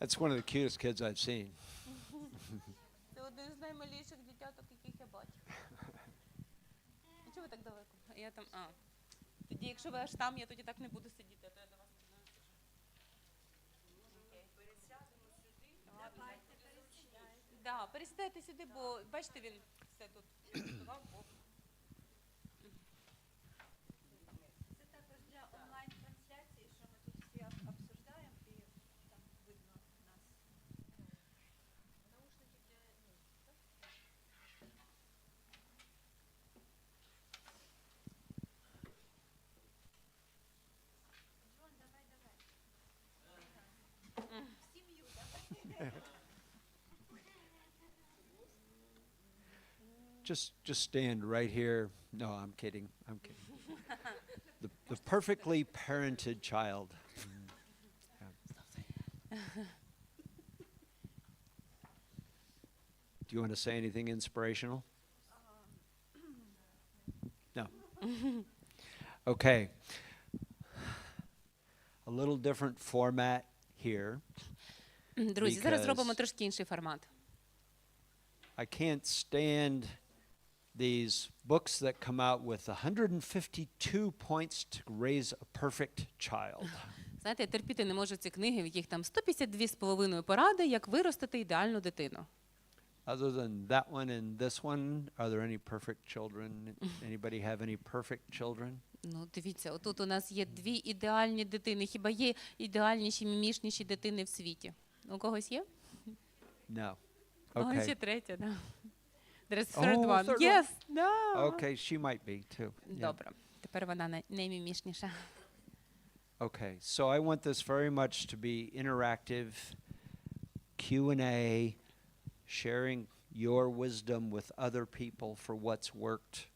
That's one of the cutest kids I've seen. Це один з наймиліших дитяток, яких я бачу. Чого ви так далеко? Я там, Тоді, якщо ви аж там, я тоді так не буду сидіти, а то я до вас не знаю. Пересядемо сюди. Так, пересідайте сюди, бо, бачите, він все тут готував. Це також для онлайн-трансляції, що ми тут всі обсуждаємо, і там видно нас. Наушники для Джон, давай. В сім'ю, давай. Just stand right here. No, I'm kidding. The perfectly parented child. Do you want to say anything inspirational? No. Okay. A little different format here. Друзі, зараз зробимо трошки інший формат. I can't stand these books that come out with 152 points to raise a perfect child. Знаєте, я терпіти не можу ці книги, в яких там 152,5 поради, як виростити ідеальну дитину. Other than that one and this one, are there any perfect children? Anybody have any perfect children? Ну, дивіться, отут у нас є дві ідеальні дитини. Хіба є ідеальніші, мімішніші дитини в світі? У когось є? No. О, ще Okay. третя, да. There's third one. third Yes, да. Okay, she might be too. Yeah. Добре. Тепер вона наймімішніша. Okay, so I want this very much to be interactive, Q&A, sharing your wisdom with other people for what's worked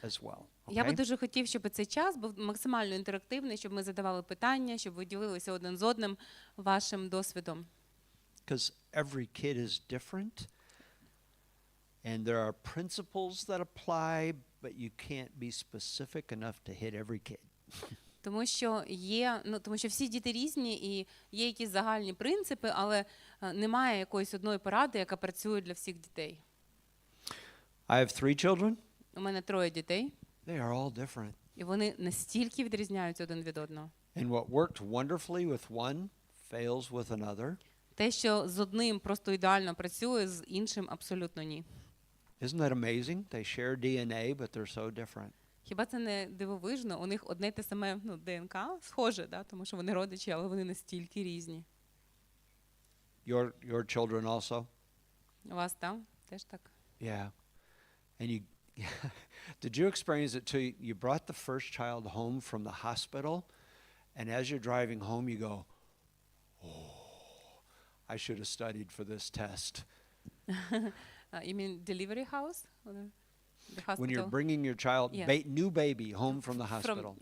as well. Я би Okay? дуже хотів, щоб цей час був максимально інтерактивний, щоб ми задавали питання, щоб ви ділилися один з одним вашим досвідом. Because every kid is different, and there are principles that apply, but you can't be specific enough to hit every kid. Тому що всі діти різні і є якісь загальні принципи, але немає якоїсь одної поради, яка працює для всіх дітей. I have 3 children. У мене 3 дітей, They are all different. і вони настільки відрізняються один від одного. And what worked wonderfully with one fails with another. Те, що з одним просто ідеально працює, з іншим абсолютно ні. Isn't that amazing? They share DNA, but they're so different. Хіба це не дивовижно? У них одне те саме ДНК, схоже, да? Тому що вони родичі, але вони настільки різні. Your children also? У вас там теж так? Yeah. And you did you experience it too? You brought the first child home from the hospital, and as you're driving home, you go, "Oh, I should have studied for this test." You mean delivery house? the When you're hospital. bringing your child, Yeah. new baby, home from the hospital.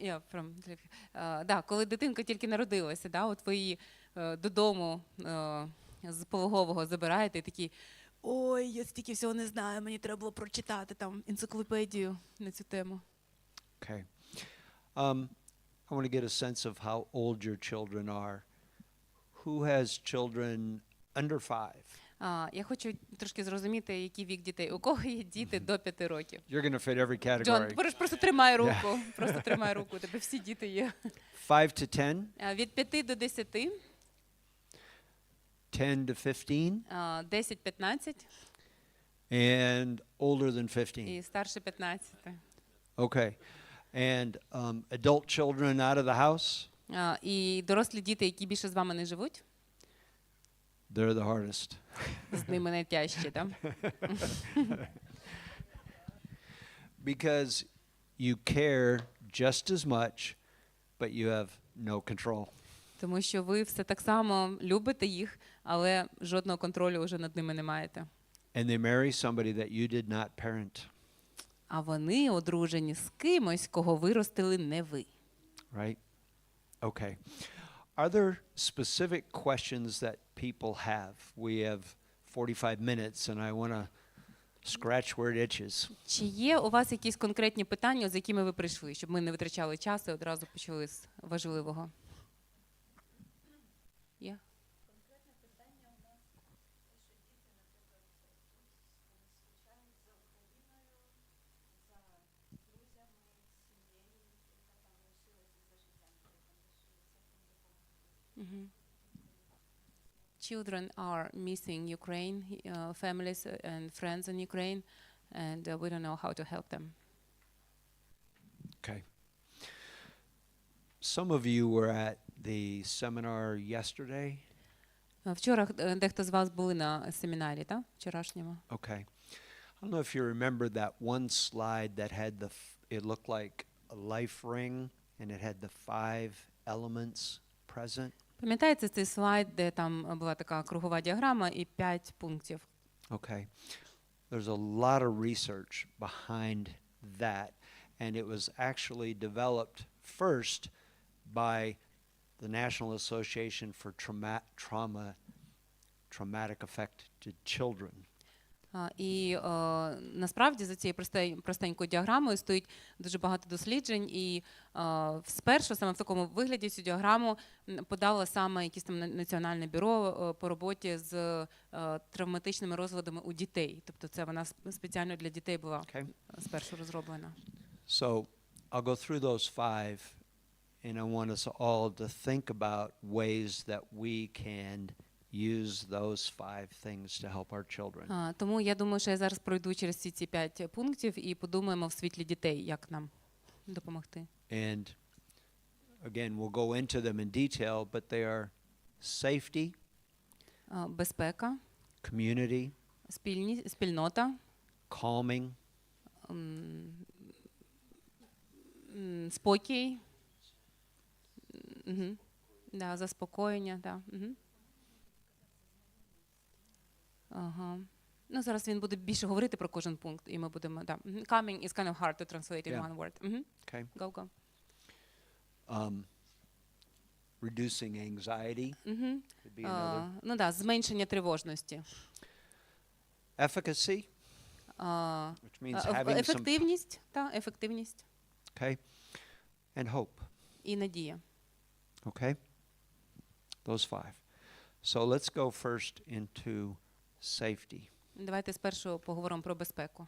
Да, коли дитинка тільки народилася, да, от ви її додому з пологового забираєте і такі, ой, я стільки всього не знаю, мені треба було прочитати там енциклопедію на цю тему. Okay. I want to get a sense of how old your children are. Who has children under 5? Я хочу трошки зрозуміти, який вік дітей. У кого є діти до 5 років? You're going to fit every Джон, category. просто тримай руку, просто тримай руку, у тебе всі діти є. 5 to 10, Від 5 до 10, 10 to 15, 10-15 and older than 15. і старше 15. Okay. And adult children out of the house, І дорослі діти, які більше з вами не живуть, they're the hardest. з ними найтяжче, так? Because you care just as much, but you have no control. Тому що ви все так само любите їх, але жодного контролю вже над ними не маєте. And they marry somebody that you did not parent, А вони одружені з кимось, кого виростили не ви. right? Okay. Are there specific questions that people have? We have 45 minutes and I want to scratch where it itches. Чи є у вас якісь конкретні питання, з якими ви прийшли, щоб ми не витрачали час і одразу почали з важливого? Є? Конкретне питання у нас, що діти, наприклад, скучають за Україною, за друзями, сім'єю, яка там лишилася, за життям, яке там лишилося, як їм допомогти. Children are missing Ukraine, families and friends in Ukraine, and we don't know how to help them. Okay. Some of you were at the seminar yesterday. Вчора дехто з вас були на семінарі, так? Вчорашньому. Okay. I don't know if you remember that one slide that had it looked like a life ring and it had the 5 elements present. Пам'ятаєте цей слайд, де там була така кругова діаграма і 5 пунктів? Okay. There's a lot of research behind that, and it was actually developed first by the National Association for Traumatic Affected Children. І насправді за цією простенькою діаграмою стоїть дуже багато досліджень, і спершу саме в такому вигляді цю діаграму подало саме якесь там Національне бюро по роботі з травматичними розладами у дітей. Тобто це вона спеціально для дітей була спершу розроблена. So I'll go through those 5, and I want us all to think about ways that we can use those 5 things to help our children. Тому я думаю, що я зараз пройду через всі ці 5 пунктів і подумаємо в світлі дітей, як нам допомогти. And again, we'll go into them in detail, but they are safety, Безпека, community, спільнота, calming, спокій, да, заспокоєння, да. Ага. Ну, зараз він буде більше говорити про кожен пункт, і ми будемо, да. Calming is kind of hard to translate in one word. okay? Go. Reducing anxiety could be another. Ну, да, зменшення тривожності. Efficacy, which means having some, Ефективність, та, ефективність okay? And hope, і надія. okay? Those 5. So let's go first into safety. Давайте спершу поговоримо про безпеку.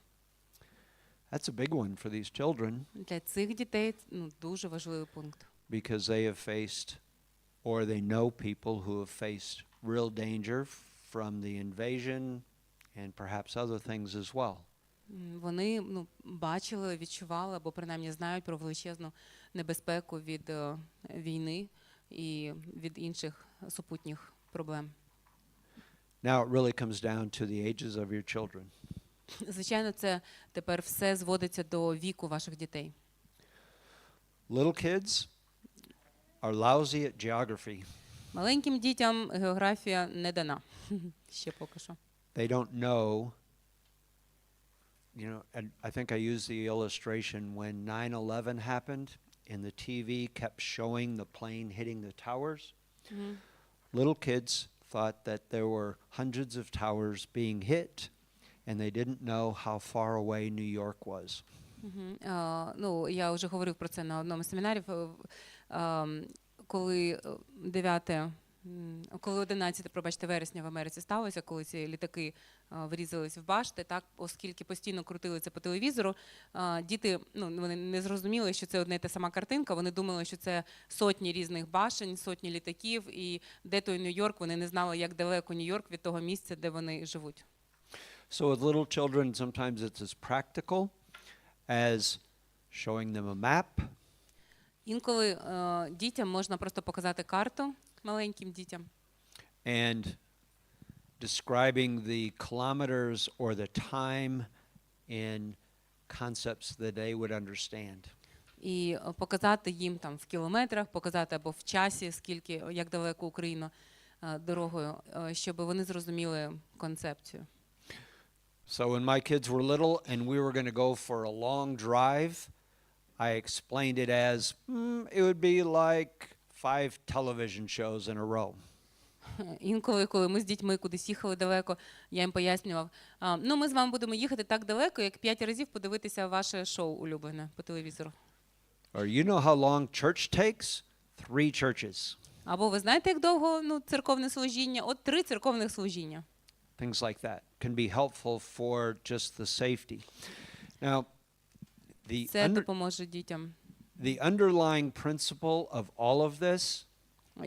That's a big one for these children Для цих дітей дуже важливий пункт. because they have faced or they know people who have faced real danger from the invasion and perhaps other things as well. Вони бачили, відчували або принаймні знають про величезну небезпеку від війни і від інших супутніх проблем. Now it really comes down to the ages of your children. Звичайно, це тепер все зводиться до віку ваших дітей. Little kids are lousy at geography. Маленьким дітям географія не дана. Ще поки що. They don't know and I think I used the illustration when 9/11 happened and the TV kept showing the plane hitting the towers. Little kids thought that there were hundreds of towers being hit, and they didn't know how far away New York was. Ну, я вже говорив про це на одному з семінарів. Коли 11, пробачте, вересня в Америці сталося, коли ці літаки врізались в башти, так, оскільки постійно крутили це по телевізору, діти, вони не зрозуміли, що це одна і та сама картинка, вони думали, що це сотні різних башень, сотні літаків, і де той Нью-Йорк, вони не знали, як далеко Нью-Йорк від того місця, де вони живуть. So with little children, sometimes it's as practical as showing them a map. Інколи дітям можна просто показати карту, маленьким дітям, And describing the kilometers or the time in concepts that they would understand. і показати їм там в кілометрах, показати або в часі, скільки, як далеко Україна дорогою, щоб вони зрозуміли концепцію. So when my kids were little and we were going to go for a long drive, I explained it as it would be like 5 television shows in a row. Інколи, коли ми з дітьми кудись їхали далеко, я їм пояснював, ми з вами будемо їхати так далеко, як 5 разів подивитися ваше шоу улюблене по телевізору. Or you know how long church takes? 3 churches. Або ви знаєте, як довго церковне служіння? От 3 церковних служіння. Things like that can be helpful for just the safety. Now, Це допоможе дітям. the underlying principle of all of this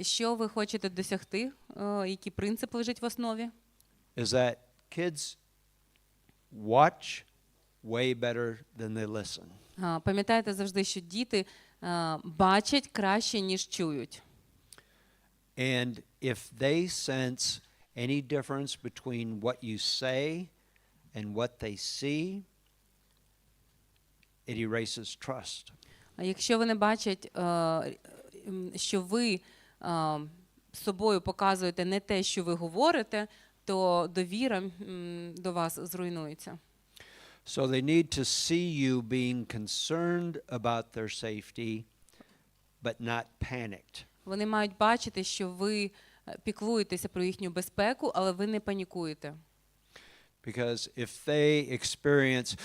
Що ви хочете досягти? Який принцип лежить в основі? is that kids watch way better than they listen. Пам'ятайте завжди, що діти бачать краще, ніж чують. And if they sense any difference between what you say and what they see, it erases trust. А якщо вони бачать, що ви собою показуєте не те, що ви говорите, то довіра до вас зруйнується. So they need to see you being concerned about their safety, but not panicked. Вони мають бачити, що ви піклуєтеся про їхню безпеку, але ви не панікуєте. Because if they experience,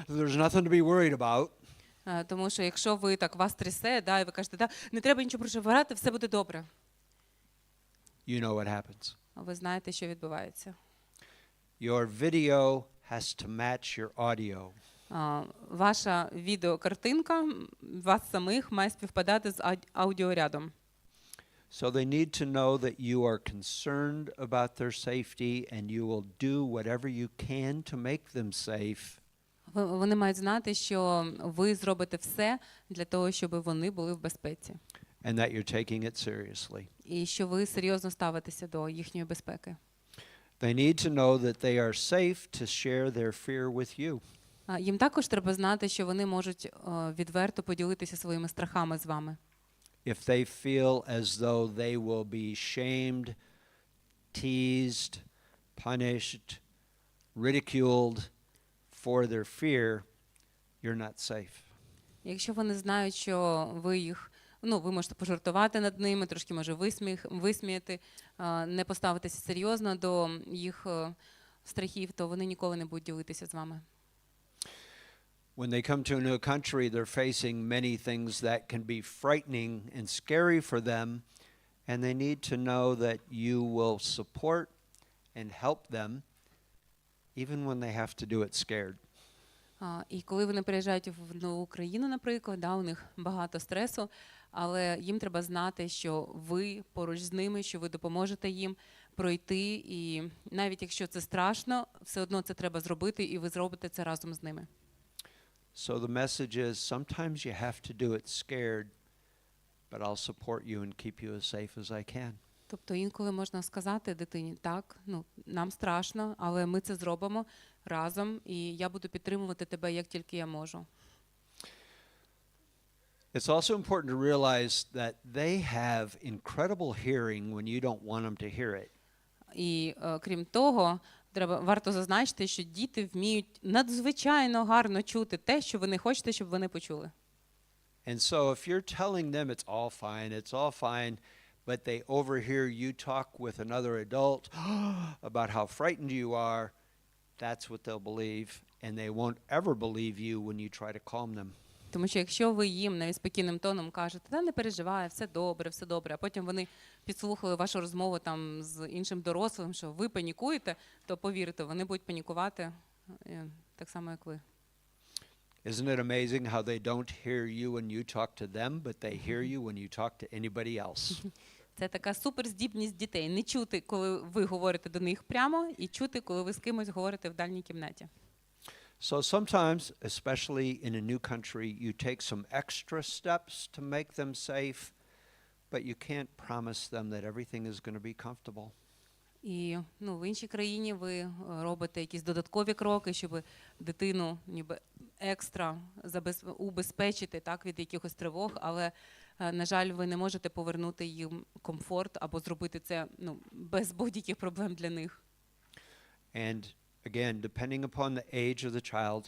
there's nothing to be worried about, Тому що якщо ви так вас трясе, і ви кажете, не треба нічого переживати, все буде добре. you know what happens. Ви знаєте, що відбувається. Your video has to match your audio. Ваша відеокартинка вас самих має співпадати з аудіорядом. So they need to know that you are concerned about their safety and you will do whatever you can to make them safe. Вони мають знати, що ви зробите все для того, щоб вони були в безпеці. And that you're taking it seriously. І що ви серйозно ставитеся до їхньої безпеки. They need to know that they are safe to share their fear with you. Їм також треба знати, що вони можуть відверто поділитися своїми страхами з вами. If they feel as though they will be shamed, teased, punished, ridiculed for their fear, you're not safe. Якщо вони знають, що ви їх, ви можете пожартувати над ними, трошки може висміяти, не поставитися серйозно до їх страхів, то вони ніколи не будуть ділитися з вами. When they come to a new country, they're facing many things that can be frightening and scary for them, and they need to know that you will support and help them even when they have to do it scared. І коли вони приїжджають в нову країну, наприклад, у них багато стресу, але їм треба знати, що ви поруч з ними, що ви допоможете їм пройти, і навіть якщо це страшно, все одно це треба зробити, і ви зробите це разом з ними. So the message is sometimes you have to do it scared, but I'll support you and keep you as safe as I can. Тобто інколи можна сказати дитині, так, нам страшно, але ми це зробимо разом, і я буду підтримувати тебе, як тільки я можу. It's also important to realize that they have incredible hearing when you don't want them to hear it. І крім того, варто зазначити, що діти вміють надзвичайно гарно чути те, що ви не хочете, щоб вони почули. And so if you're telling them it's all fine, but they overhear you talk with another adult about how frightened you are, that's what they'll believe, and they won't ever believe you when you try to calm them. Тому що якщо ви їм навіть спокійним тоном кажете, та не переживай, все добре, а потім вони підслухали вашу розмову там з іншим дорослим, що ви панікуєте, то повірте, вони будуть панікувати так само, як ви. Isn't it amazing how they don't hear you when you talk to them, but they hear you when you talk to anybody else? Це така суперздібність дітей. Не чути, коли ви говорите до них прямо, і чути, коли ви з кимось говорите в дальній кімнаті. So sometimes, especially in a new country, you take some extra steps to make them safe, but you can't promise them that everything is going to be comfortable. І в іншій країні ви робите якісь додаткові кроки, щоб дитину ніби екстра убезпечити так, від якихось тривог, але, на жаль, ви не можете повернути їм комфорт або зробити це без будь-яких проблем для них. And again, depending upon the age of the child,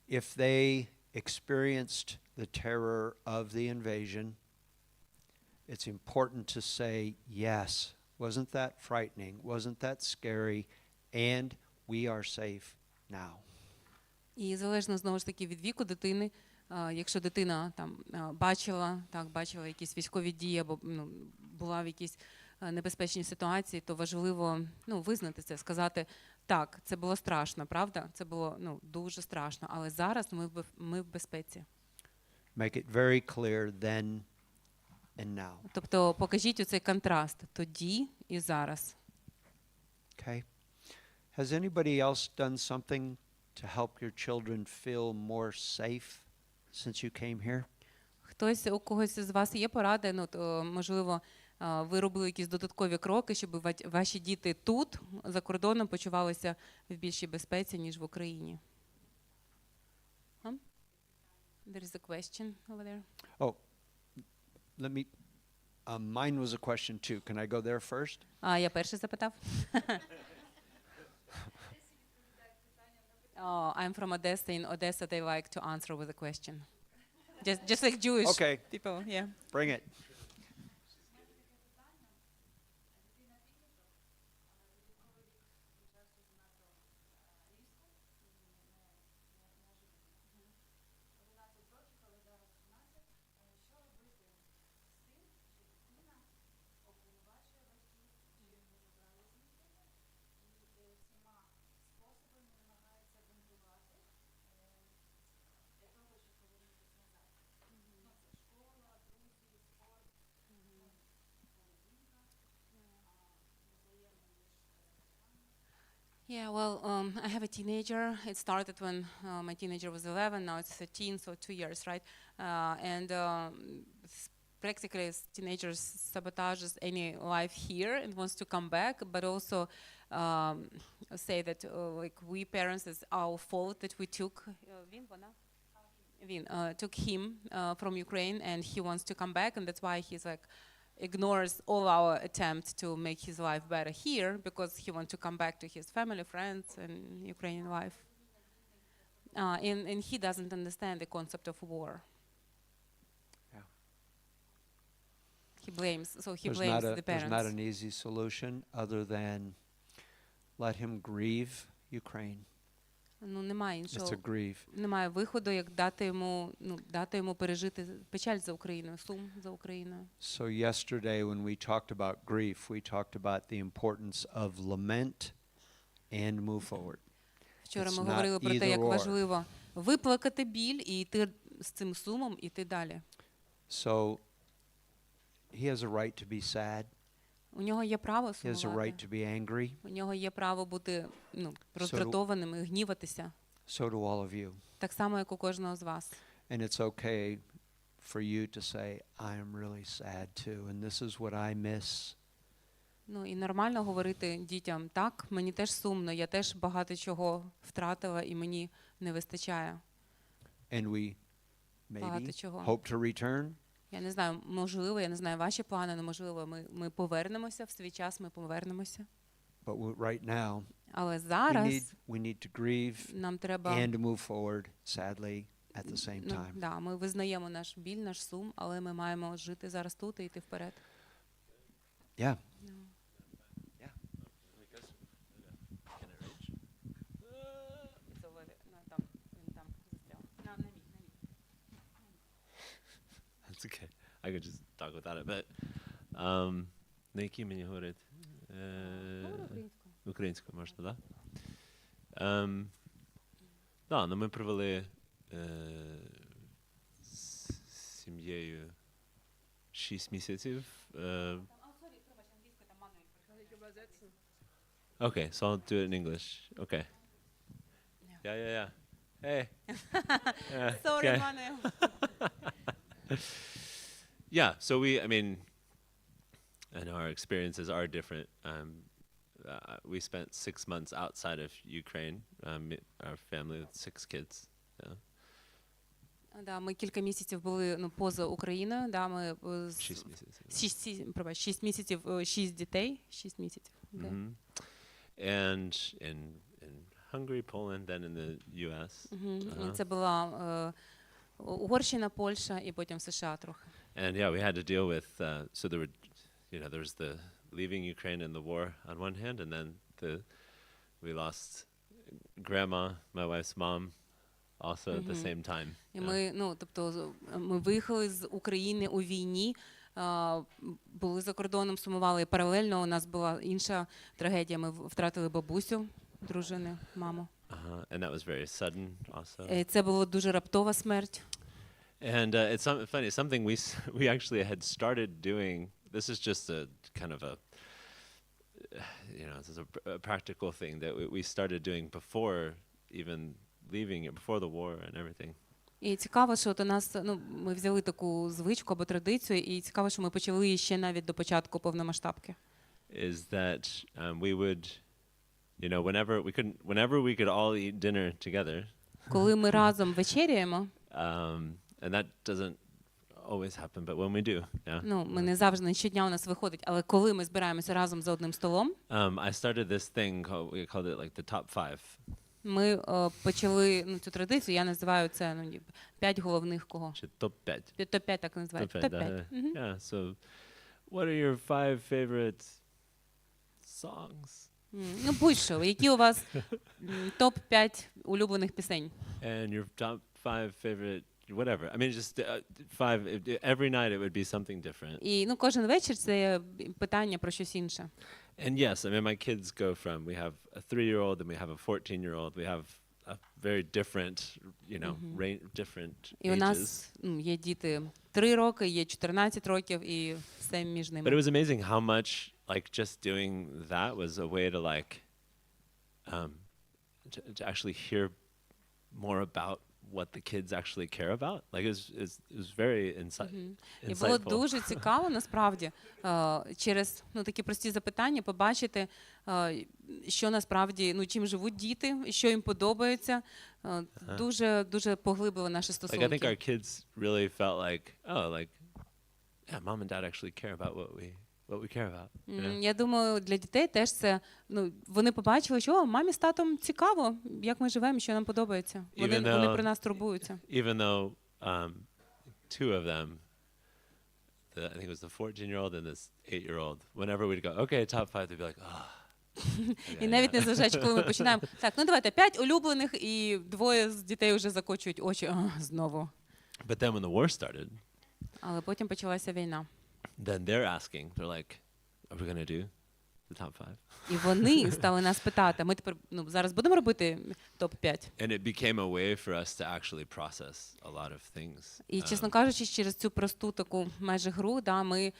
if they experienced the terror of the invasion, it's important to say, yes, wasn't that frightening? Wasn't that scary? And we are safe now. І залежно, знову ж таки, від віку дитини, якщо дитина там бачила якісь військові дії або була в якійсь небезпечній ситуації, то важливо визнати це, сказати, так, це було страшно, правда? Це було дуже страшно, але зараз ми в безпеці. Make it very clear then and now. Тобто покажіть оцей контраст тоді і зараз. Okay? Has anybody else done something to help your children feel more safe since you came here? У когось з вас є поради, можливо, ви робили якісь додаткові кроки, щоб ваші діти тут, за кордоном, почувалися в більшій безпеці, ніж в Україні? There is a question over there. Oh, let me, mine was a question too. Can I go there first? Я перший запитав. I'm from Odessa. In Odessa, they like to answer with a question. Just like Jewish people, yeah. Bring it. Yeah, well, I have a teenager. It started when my teenager was 11. Now it's 13, so 2 years, right? And practically, teenagers sabotages any life here and wants to come back, but also say that like we parents, it's our fault that we took took him from Ukraine, and he wants to come back, and that's why he's like ignores all our attempts to make his life better here because he wants to come back to his family, friends, and Ukrainian life. And he doesn't understand the concept of war. Yeah. He blames the parents. There's not an easy solution other than let him grieve Ukraine. Немає іншого. It's a grief. Немає виходу, як дати йому пережити печаль за Україною, сум за Україною. So yesterday when we talked about grief, we talked about the importance of lament and move forward. Вчора ми говорили про те, як важливо виплакати біль і йти з цим сумом, іти далі. So he has a right to be sad. У нього є право He has a сумувати. right to be angry. У нього є право бути роздратованим і гніватися. So do all of you. Так само, як у кожного з вас. And it's okay for you to say, I am really sad too, and this is what I miss. І нормально говорити дітям, так, мені теж сумно, я теж багато чого втратила і мені не вистачає. And we Багато maybe чого. hope to return. Я не знаю, можливо, я не знаю ваші плани, але можливо ми повернемося, в свій час ми повернемося. But But right now, Але we зараз need to grieve нам треба and to move forward, sadly, at the same ну, time. да, ми визнаємо наш біль, наш сум, але ми маємо жити зараз тут і йти вперед. Yeah. That's okay. I could just talk without it, but на якій мені говорить? Українською можна, да? Да, ну ми провели з сім'єю 6 місяців. Okay, so I'll do it in English. Okay. Yeah. Hey. Yeah, Sorry, okay. Manuel. Yeah, so I mean, and our experiences are different. We spent 6 months outside of Ukraine, our family with 6 kids. Yeah. Да, ми кілька місяців були поза Україною. Да, ми 6 місяців. 6 місяців, 6 дітей, 6 місяців. Okay. Mhm. And in Hungary, Poland, then in the US. Це була Угорщина, Польща і потім США трохи. And yeah, we had to deal with, so there were, there was the leaving Ukraine and the war on one hand, and then we lost grandma, my wife's mom, also at the same time. І ми виїхали з України у війні, були за кордоном, сумували. І паралельно у нас була інша трагедія. Ми втратили бабусю, дружини, маму. And that was very sudden also. Це була дуже раптова смерть. And it's funny, something we actually had started doing. This is just a kind of a, this is a practical thing that we started doing before even leaving it, before the war and everything. І цікаво, що от у нас, ми взяли таку звичку або традицію, і цікаво, що ми почали її ще навіть до початку повномасштабки. Is that we would, whenever we could all eat dinner together. Коли ми разом вечеряємо, And that doesn't always happen, but when we do, yeah. ми не завжди, не щодня у нас виходить, але коли ми збираємося разом за одним столом, I started this thing we called it like the top 5. ми почали цю традицію, я називаю це 5 головних кого? Чи топ-5. Топ-5 так називають. Топ-5. Yeah, so what are your 5 favorite songs? Будь-що, які у вас топ-5 улюблених пісень? And your top 5 favorite whatever. I mean, just 5 every night it would be something different. І кожен вечір це питання про щось інше. And yes, I mean, my kids go from, we have a 3-year-old and we have a 14-year-old. We have a very different, different І у нас є діти 3 роки, є 14 років і все між ними. But it was amazing how much, like, just doing that was a way to, like, to actually hear more about what the kids actually care about. Like, it was very insightful. І було дуже цікаво, насправді, через такі прості запитання побачити, що насправді, чим живуть діти, що їм подобається. Дуже поглибило наші стосунки. Like, I think our kids really felt like, yeah, mom and dad actually care about what we care about. Я думаю, для дітей теж це, вони побачили, що мамі з татом цікаво, як ми живемо, що нам подобається. Вони про нас турбуються. Even though 2 of them, I think it was the 14-year-old and this 8-year-old, whenever we'd go, okay, top 5, they'd be like, І навіть незважаючи, коли ми починаємо, так, давайте 5 улюблених, і 2 з дітей вже закочують очі, знову. But then when the war started, але потім почалася війна. Then they're asking, they're like, are we going to do the top 5? І вони стали нас питати, ми тепер зараз будемо робити топ-5. And it became a way for us to actually process a lot of things. І, чесно кажучи, через цю просту таку майже гру, ми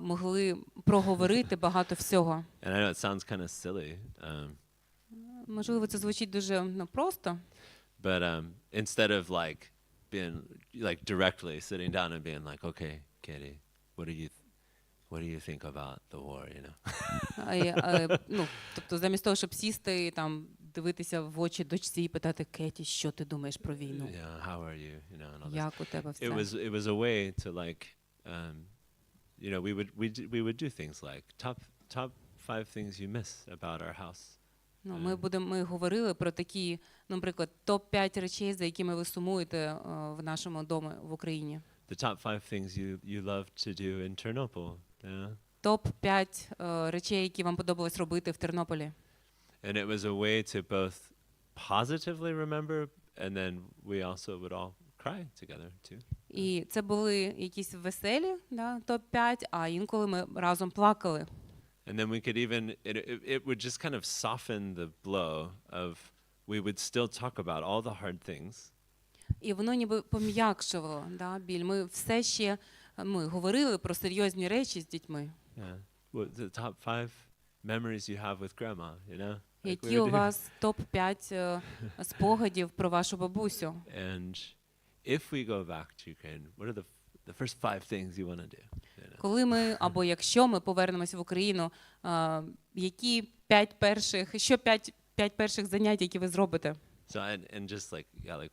могли проговорити багато всього. And I know it sounds kind of silly. Можливо, це звучить дуже просто. But instead of like being like directly sitting down and being like, okay, Katie, what do you think about the war, Тобто замість того, щоб сісти і дивитися в очі дочці і питати, Кеті, що ти думаєш про війну? Yeah, how are you, and all this. Як у тебе все? It was a way to like, we would do things like top 5 things you miss about our house. Ну, ми говорили про такі, наприклад, топ-5 речей, за якими ви сумуєте в нашому домі в Україні. The top 5 things you love to do in Ternopil. Топ-5 речей, які вам подобалось робити в Тернополі. And it was a way to both positively remember, and then we also would all cry together too. І це були якісь веселі, да, топ-5, а інколи ми разом плакали. And then we could even, it would just kind of soften the blow of, we would still talk about all the hard things. І воно ніби пом'якшувало, да, біль. Ми все ще говорили про серйозні речі з дітьми. Yeah. What the top 5 memories you have with grandma, you know? Які у вас топ-5 спогадів про вашу бабусю? And if we go back to Ukraine, what are the first 5 things you want to do? You know? Коли ми, або якщо ми повернемося в Україну, які 5 перших занять, які ви зробите? So and just like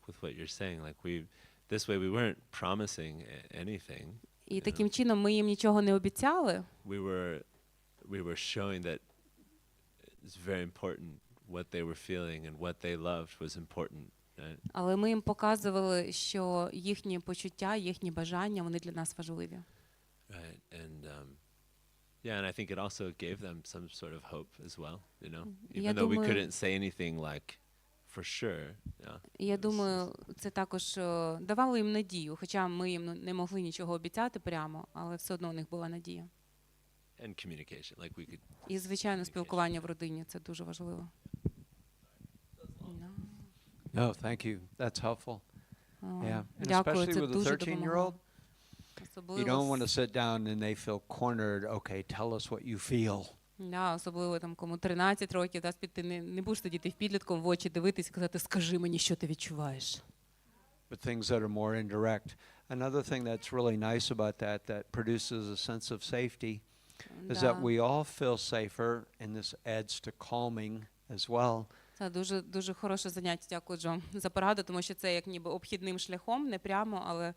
with what you're saying, like this way we weren't promising anything. І таким чином ми їм нічого не обіцяли. We were showing that it's very important what they were feeling and what they loved was important. Right? Але ми їм показували, що їхні почуття, їхні бажання, вони для нас важливі. Right. And yeah, and I think it also gave them some sort of hope as well, you know. Я Even though we думаю- couldn't say anything like for sure. Yeah. І я думаю, це також давало їм надію, хоча ми їм не могли нічого обіцяти прямо, але все одно у них була надія. And communication, like we could. І, звичайно, спілкування в родині – це дуже важливо. No, thank you. That's helpful. Yeah. And Дякую, especially це with a дуже 13-year-old, допомагало. you don't want to sit down and they feel cornered. Okay, tell us what you feel. Да, особливо там, кому 13 років, да, ти не будеш сидіти в підлітком в очі дивитись і казати, скажи мені, що ти відчуваєш. But things that are more indirect. Another thing that's really nice about that produces a sense of safety is that we all feel safer, and this adds to calming as well. Це дуже хороше заняття, дякую, Джо, за пораду, тому що це як ніби обхідним шляхом, не прямо, але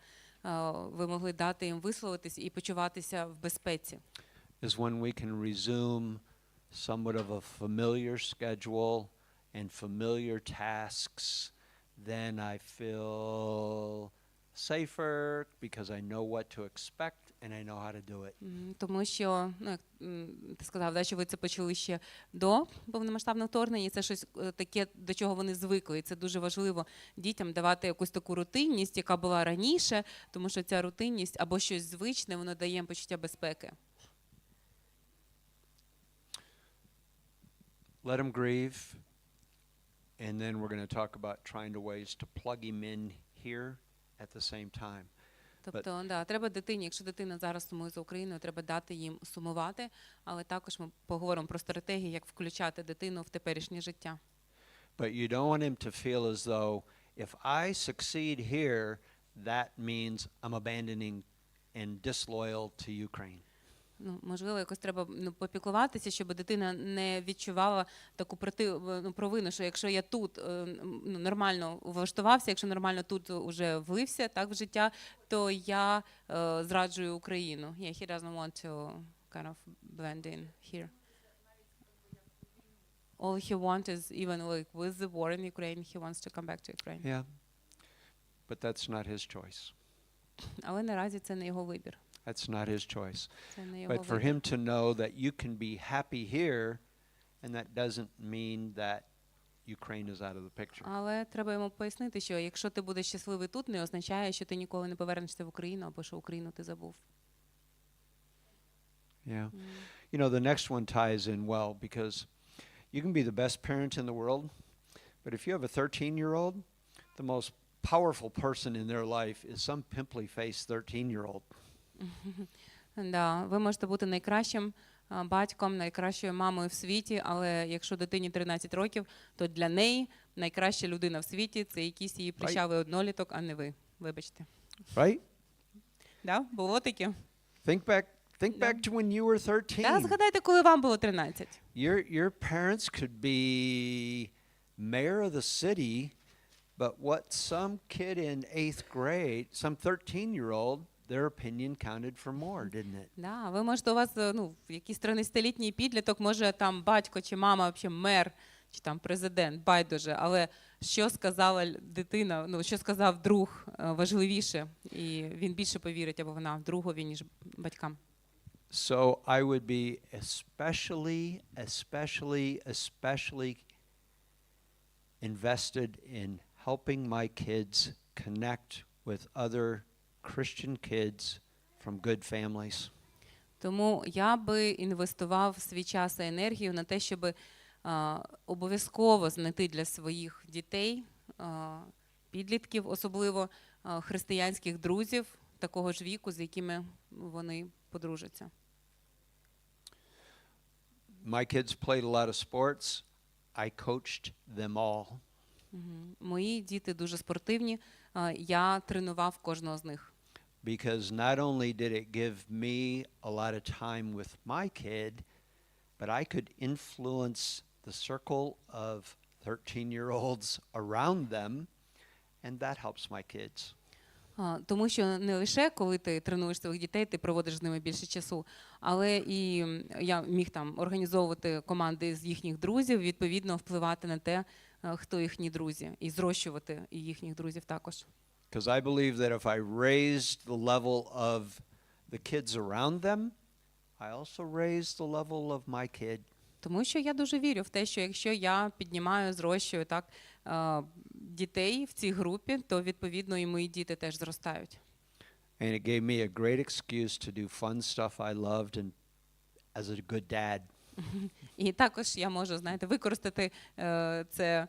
ви могли дати їм висловитись і почуватися в безпеці. Is when we can resume somewhat of a familiar schedule and familiar tasks, then I feel safer because I know what to expect and I know how to do it. Тому що, як ти сказав, да, що ви це почали ще до повномасштабного вторгнення, і це щось таке, до чого вони звикли. І це дуже важливо дітям давати якусь таку рутинність, яка була раніше, тому що ця рутинність або щось звичне, воно дає їм почуття безпеки. Let him grieve, and then we're going to talk about trying to ways to plug him in here at the same time. Тобто, да, треба дитині, якщо дитина зараз сумує за Україною, треба дати їм сумувати, але також ми поговоримо про стратегії, як включати дитину в теперішнє життя. But you don't want him to feel as though if I succeed here, that means I'm abandoning and disloyal to Ukraine. Можливо, якось треба попіклуватися, щоб дитина не відчувала таку провину, що якщо я тут нормально влаштувався, якщо нормально тут уже влився так в життя, то я зраджую Україну. Yeah, he doesn't want to kind of blend in here. All he wants is, even like with the war in Ukraine, he wants to come back to Ukraine. Yeah. But that's not his choice. Але наразі це не його вибір. That's not his choice. Це не його But for вибір. him to know that you can be happy here, and that doesn't mean that Ukraine is out of the picture. Але треба йому пояснити, що якщо ти будеш щасливий тут, не означає, що ти ніколи не повернешся в Україну, або що Україну ти забув. Yeah. You know, the next one ties in well because you can be the best parent in the world, but if you have a 13-year-old, the most powerful person in their life is some pimply-faced 13-year-old. Да, ви можете бути найкращим батьком, найкращою мамою в світі, але якщо дитині 13 років, то для неї найкраща людина в світі – це якийсь її прищавий одноліток, а не ви. Вибачте. Right? Да, було таке? Think back to when you were 13. Да, згадайте, коли вам було 13. Your parents could be mayor of the city, but what some kid in 8th grade, some 13-year-old, their opinion counted for more, didn't it? Да, ви можете, у вас якийсь 13-літній підліток, може там батько чи мама, взагалі мер, чи там президент, байдуже, але що сказала дитина, що сказав друг, важливіше, і він більше повірить, або вона, другові, ніж батькам. So I would be especially invested in helping my kids connect with other Christian kids from good families. Тому я би інвестував свій час і енергію на те, щоб обов'язково знайти для своїх дітей, підлітків, особливо християнських друзів такого ж віку, з якими вони подружаться. My kids played a lot of sports. I coached them all. Мої діти дуже спортивні, я тренував кожного з них. Because not only did it give me a lot of time with my kid, but I could influence the circle of 13-year-olds around them, and that helps my kids. Тому що не лише коли ти тренуєш своїх дітей, ти проводиш з ними більше часу, але і я міг там організовувати команди з їхніх друзів, відповідно впливати на те, хто їхні друзі, і зрощувати і їхніх друзів також. Because I believe that if I raised the level of the kids around them, I also raised the level of my kid. Тому що я дуже вірю в те, що якщо я піднімаю, зрощую так дітей в цій групі, то відповідно і мої діти теж зростають. And it gave me a great excuse to do fun stuff I loved and as a good dad. І також я можу, використати це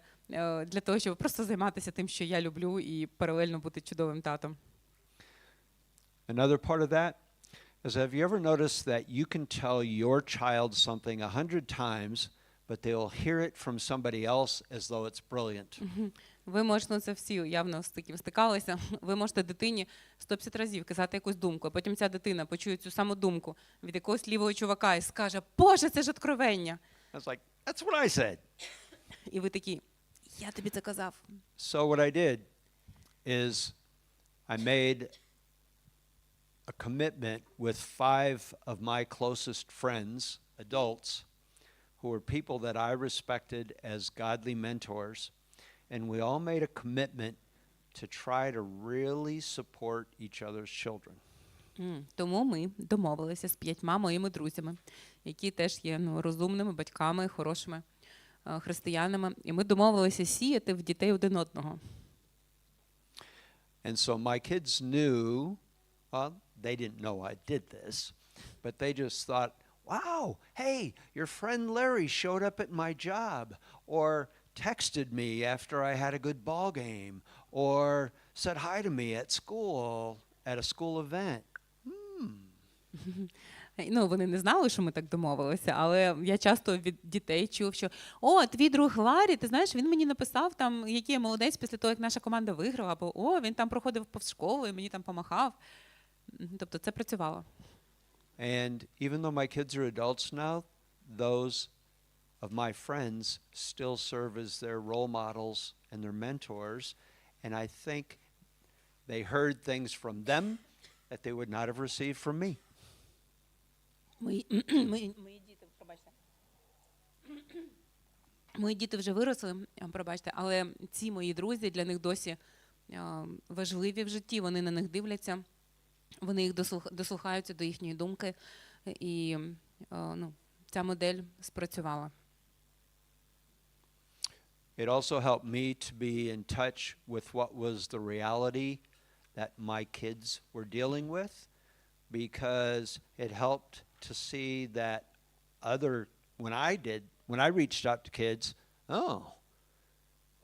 для того, щоб просто займатися тим, що я люблю, і паралельно бути чудовим татом. Another part of that is, have you ever noticed that you can tell your child something 100 times, but they'll hear it from somebody else as though it's brilliant? Ви можете, це всі явно з таким стикалися, ви можете дитині 150 разів казати якусь думку, а потім ця дитина почує цю саму думку від якогось лівого чувака і скаже: «Боже, це ж откровення!» I was like, that's what I said. І ви такі: «Я тобі це казав». So what I did is I made a commitment with 5 of my closest friends, adults, who were people that I respected as godly mentors, and we all made a commitment to try to really support each other's children. Тому ми домовилися з 5 моїми друзями, які теж є розумними батьками, хорошими християнами, і ми домовилися сіяти в дітей один одного. And so my kids knew, well, they didn't know I did this, but they just thought, wow, hey, your friend Larry showed up at my job, or texted me after I had a good ball game, or said hi to me at school, at a school event. Вони не знали, що ми так домовилися, але я часто від дітей чув, що «О, твій друг Ларі, ти знаєш, він мені написав, там, який я молодець після того, як наша команда виграла», або «О, він там проходив повз школу і мені там помахав». Тобто це працювало. And even though my kids are adults now, those of my friends still serve as their role models and their mentors, and I think they heard things from them that they would not have received from me. Мої діти вже виросли, пробачте, але ці мої друзі для них досі важливі в житті, вони на них дивляться, вони їх дослухаються до їхньої думки, і ця модель спрацювала. It also helped me to be in touch with what was the reality that my kids were dealing with, because it helped to see that when I reached out to kids, oh,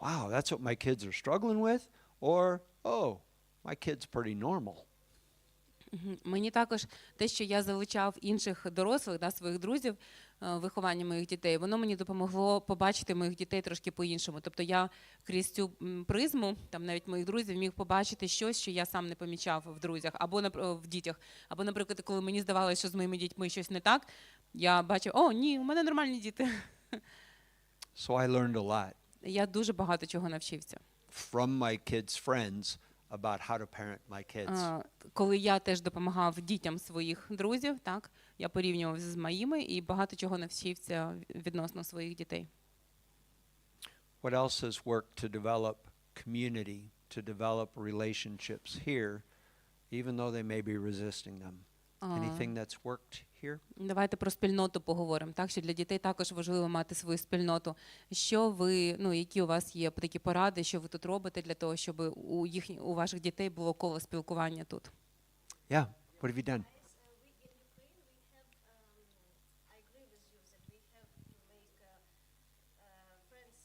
wow, that's what my kids are struggling with, or, oh, my kid's pretty normal. Мені також те, що я залучав інших дорослих, своїх друзів, виховання моїх дітей, воно мені допомогло побачити моїх дітей трошки по-іншому. Тобто я крізь цю призму, там навіть моїх друзів, міг побачити щось, що я сам не помічав в друзях, або в дітях. Або, наприклад, коли мені здавалося, що з моїми дітьми щось не так, я бачив: «О, ні, у мене нормальні діти». So I learned a lot. Я дуже багато чого навчився. From my kids' friends about how to parent my kids. Коли я теж допомагав дітям своїх друзів, так, я порівнював з моїми і багато чого навчився відносно своїх дітей. What else has worked to develop community, to develop relationships here, even though they may be resisting them? Anything that's worked here? Давайте про спільноту поговоримо. Так, що для дітей також важливо мати свою спільноту. Що ви, які у вас є такі поради, що ви тут робите для того, щоб у ваших дітей було коло спілкування тут? Yeah. What have you done? We in Ukraine we have. I agree with you that we have to make friends.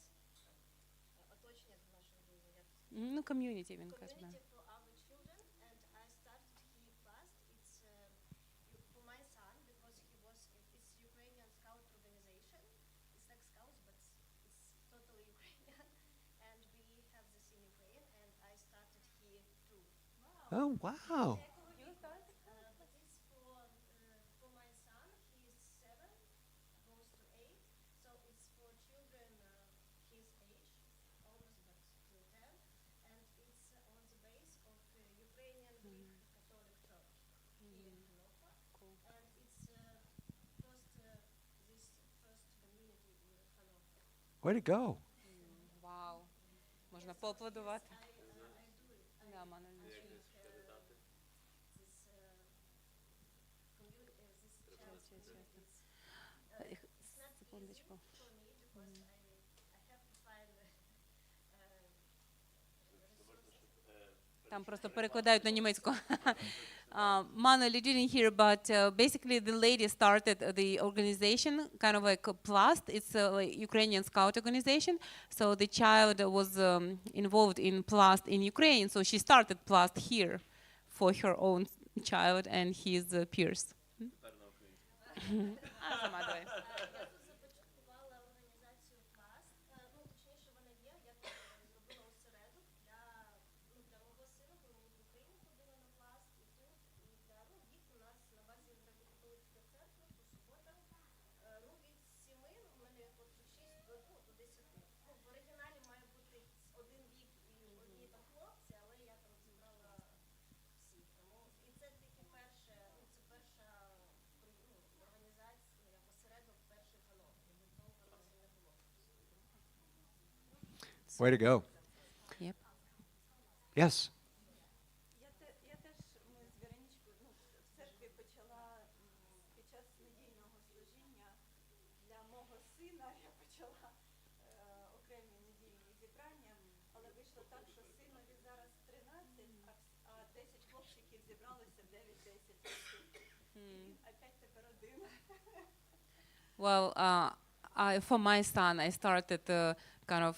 Оточення до нашого друга. Ну, ком'юніті, він каже. Да. Community for our children, and I started here fast. It's for my son because it's Ukrainian Scout organization. It's like Scouts, but it's totally Ukrainian, and we have this in Ukraine, and I started here too. Oh, wow. But it's for my son. He is 7, goes to 8, so it's for children his age, almost but till 10, and it's on the base of Ukrainian Greek Catholic Church here in Hanover, and it's this first community in Hanover. Way to go. Вау. Можна поаплодувати. I do it. Да, Мана, This community, this church community, it's not Секундочку. easy for me because I have to find resources. Там просто перекладають на німецьку. Mano, you didn't hear, but basically the lady started the organization, kind of like a Plast. It's a like Ukrainian Scout organization. So the child was involved in Plast in Ukraine. So she started Plast here for her own child and his peers. Сама давай. Я тут започаткувала організацію Пласт. Точніше, вона є. Я тут зробила осередок для мого сина, коли він в Україні ходила на Пласт, і тут, і для їх у нас на базі Греко-католицька церква по суботам. Від 7, в мене от 6 до 10. В оригіналі має бути один вік і одні там хлопці, але я там зібрала всіх. Тому і це тільки перша організація, осередок перших галок. До того у нас не було. Way to go. Yep. Yes. Я теж ми з Веронічкою в церкві почала під час недільного служіння для мого сина. Я почала окремі недільні зібрання, але вийшло так, що синові зараз 13, а 10 хлопчиків зібралося 9-10 років. І він опять тепер один. Well, for my son, I started kind of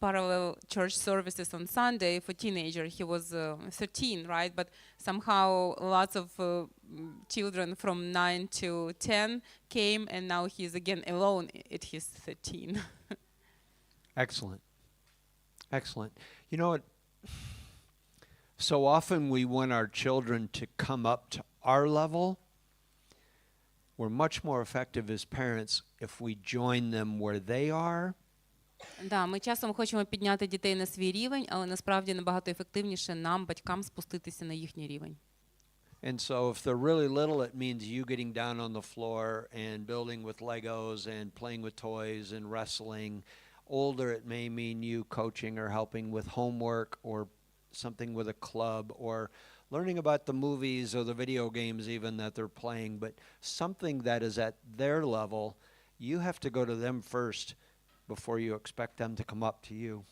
parallel church services on Sunday for teenager. He was 13, right? But somehow lots of children from 9 to 10 came, and now he's again alone at his 13. Excellent. Excellent. You know what? So often we want our children to come up to our level. We're much more effective as parents if we join them where they are. Да, ми часом хочемо підняти дітей на свій рівень, але насправді набагато ефективніше нам, батькам, спуститися на їхній рівень. And so if they're really little, it means you getting down on the floor and building with Legos and playing with toys and wrestling. Older, it may mean you coaching or helping with homework or something with a club or learning about the movies or the video games even that they're playing, but something that is at their level, you have to go to them first before you expect them to come up to you.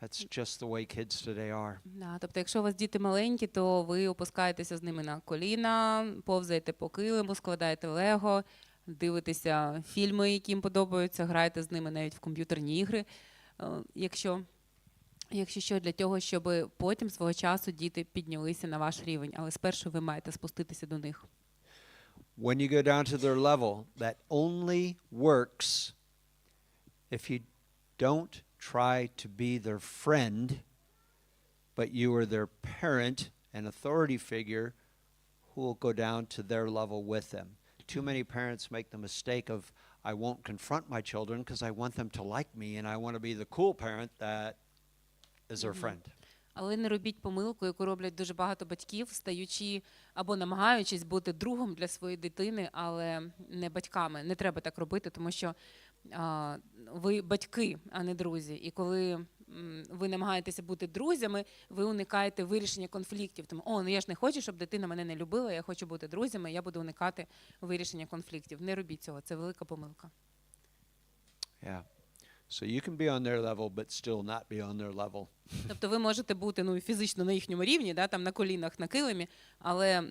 That's just the way kids today are. Да, тобто, якщо у вас діти маленькі, то ви опускаєтеся з ними на коліна, повзаєте по килиму, складаєте лего, дивитеся фільми, які їм подобаються, граєте з ними навіть в комп'ютерні ігри, якщо що, для того, щоб потім свого часу діти піднялися на ваш рівень. Але спершу ви маєте спуститися до них. When you go down to their level, that only works if you don't try to be their friend, but you are their parent and authority figure who will go down to their level with them. Too many parents make the mistake of, I won't confront my children because I want them to like me and I want to be the cool parent that is their friend. Але не робіть помилку, яку роблять дуже багато батьків, стаючи або намагаючись бути другом для своєї дитини, але не батьками. Не треба так робити, тому що ви батьки, а не друзі. І коли ви намагаєтеся бути друзями, ви уникаєте вирішення конфліктів. Тому, ну я ж не хочу, щоб дитина мене не любила, я хочу бути друзями, я буду уникати вирішення конфліктів. Не робіть цього, це велика помилка. Yeah. So you can be on their level, but still not be on their level. Тобто ви можете бути фізично на їхньому рівні, да, там на колінах, на килимі, але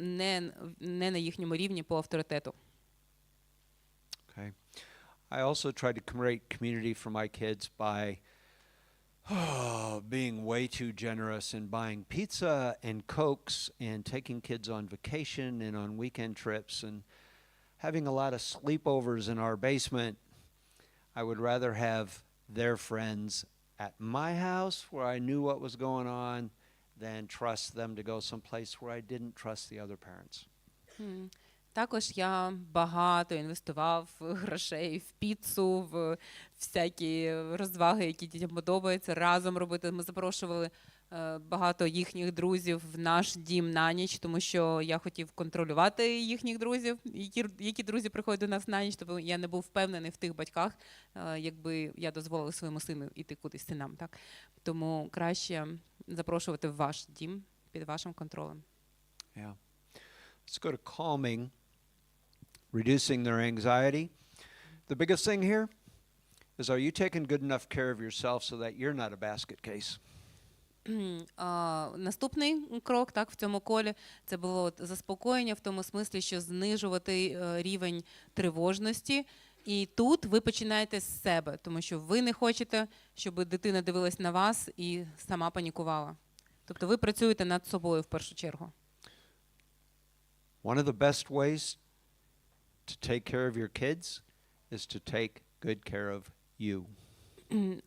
не на їхньому рівні по авторитету. Okay. I also try to create community for my kids by being way too generous and buying pizza and Cokes and taking kids on vacation and on weekend trips and having a lot of sleepovers in our basement. I would rather have their friends at my house where I knew what was going on than trust them to go someplace where I didn't trust the other parents. Також я багато інвестував грошей в піцу, в всякі розваги, які дітям подобаються, разом робити. Ми запрошували багато їхніх друзів в наш дім на ніч, тому що я хотів контролювати їхніх друзів, які друзі приходять до нас на ніч, тобто я не був впевнений в тих батьках, якби я дозволила своєму сину йти кудись синам. Так? Тому краще запрошувати в ваш дім під вашим контролем. Yeah. Let's go to calming, reducing their anxiety. The biggest thing here is, are you taking good enough care of yourself so that you're not a basket case? Наступний крок, так, в цьому колі, це було заспокоєння в тому смислі, що знижувати рівень тривожності. І тут ви починаєте з себе, тому що ви не хочете, щоб дитина дивилась на вас і сама панікувала. Тобто ви працюєте над собою в першу чергу. One of the best ways to take care of your kids is to take good care of you.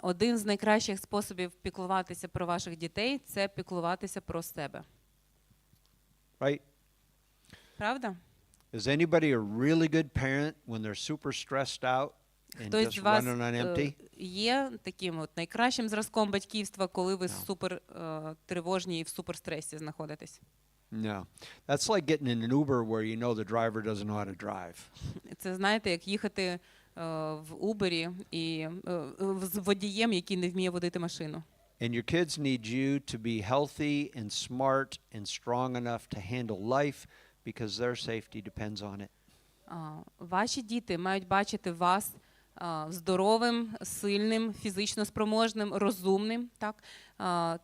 Один з найкращих способів піклуватися про ваших дітей – це піклуватися про себе. Right? Правда? Is anybody a really good parent when they're super stressed out and Хтось just з вас running on empty? є таким от найкращим зразком батьківства, коли ви супер тривожні і в суперстресі знаходитесь? No. That's like getting in an Uber where you know the driver doesn't know how to drive. Це, знаєте, як їхати в Убері і з водієм, який не вміє водити машину. And your kids need you to be healthy and smart and strong enough to handle life because their safety depends on it. Ваші діти мають бачити вас здоровим, сильним, фізично спроможним, розумним. Так?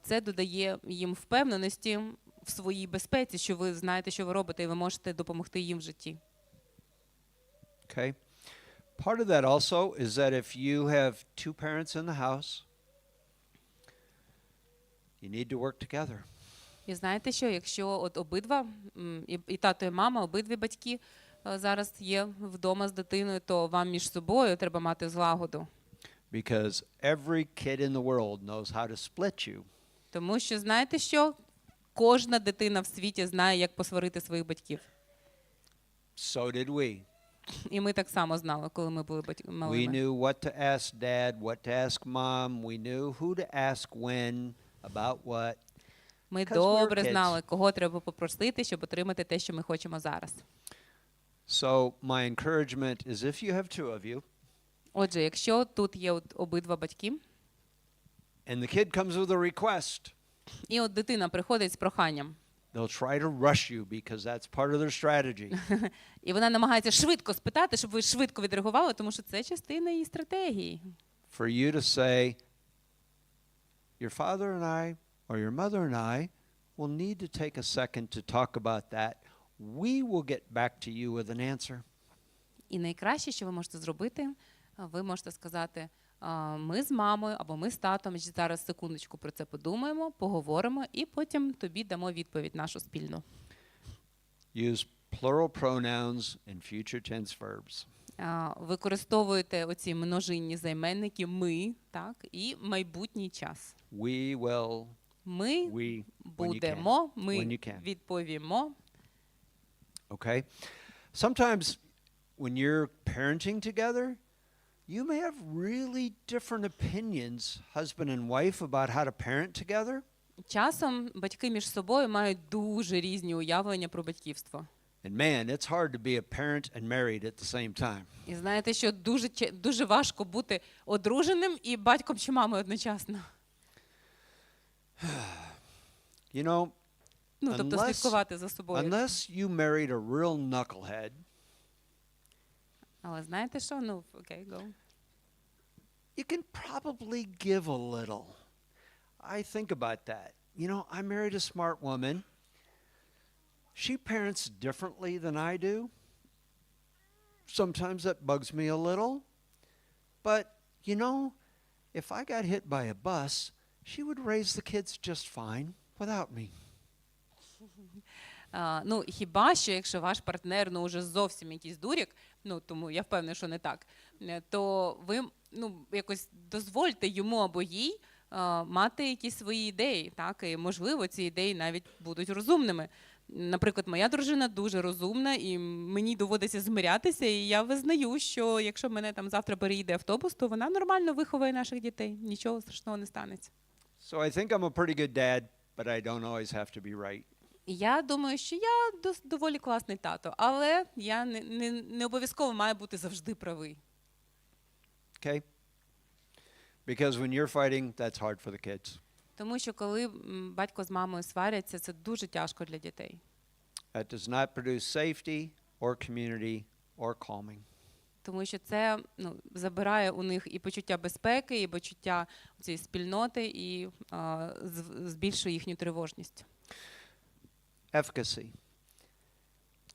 Це додає їм впевненості в своїй безпеці, що ви знаєте, що ви робите, і ви можете допомогти їм в житті. Okay? Part of that also is that if you have two parents in the house, you need to work together. І знаєте що, якщо от обидва, і тато, і мама, обидві батьки зараз є вдома з дитиною, то вам між собою треба мати злагоду. Because every kid in the world knows how to split you. Тому що, знаєте що, кожна дитина в світі знає, як посварити своїх батьків. So did we. І ми так само знали, коли ми були We малими. knew what to ask dad, what to ask mom. We knew who to ask when, about what. Ми 'Cause we were добре kids. знали, кого треба попросити, щоб отримати те, що ми хочемо зараз. So my encouragement is if you have two of you, Отже, якщо тут є от обидва батьки, and the kid comes with a request, і от дитина приходить з проханням, they'll try to rush you because that's part of their strategy. і вона намагається швидко спитати, щоб ви швидко відреагували, тому що це частина її стратегії. For you to say, your father and I, or your mother and I, will need to take a second to talk about that. We will get back to you with an answer. І найкраще, що ви можете зробити, ви можете сказати, ми з мамою або ми з татом зараз секундочку про це подумаємо, поговоримо і потім тобі дамо відповідь нашу спільну. Use plural pronouns and future tense verbs. Використовуйте оці множинні займенники «ми», так, і майбутній час. We will, Ми we, when you будемо, can. ми When you can. відповімо. Okay? Sometimes when you're parenting together, you may have really different opinions, husband and wife, about how to parent together. часом батьки між собою мають дуже різні уявлення про батьківство. And man, it's hard to be a parent and married at the same time. І знаєте, що дуже важко бути одруженим і батьком чи мамою одночасно. You know, Ну, тобто Unless- слідкувати за собою. unless you married a real knucklehead, Але знаєте що? Ну, окей, go. you can probably give a little. I think about that. You know, I married a smart woman. She parents differently than I do. Sometimes that bugs me a little. But, you know, if I got hit by a bus, she would raise the kids just fine without me. Ну, хіба що, якщо ваш партнер, ну, уже зовсім якийсь дурік, ну, тому я впевнена, що не так, то ви, ну, якось дозвольте йому або їй мати якісь свої ідеї, так, і, можливо, ці ідеї навіть будуть розумними. Наприклад, моя дружина дуже розумна, і мені доводиться змирятися, і я визнаю, що якщо мене там завтра переїде автобус, то вона нормально виховує наших дітей, нічого страшного не станеться. So I think I'm a pretty good dad, but I don't always have to be right. І я думаю, що я доволі класний тато, але я не обов'язково маю бути завжди правий. Okay? Because when you're fighting, that's hard for the kids. Тому що коли батько з мамою сваряться, це дуже тяжко для дітей. That does not produce safety or community or calming. Тому що це, ну, забирає у них і почуття безпеки, і почуття цієї спільноти, і збільшує їхню тривожність. Efficacy.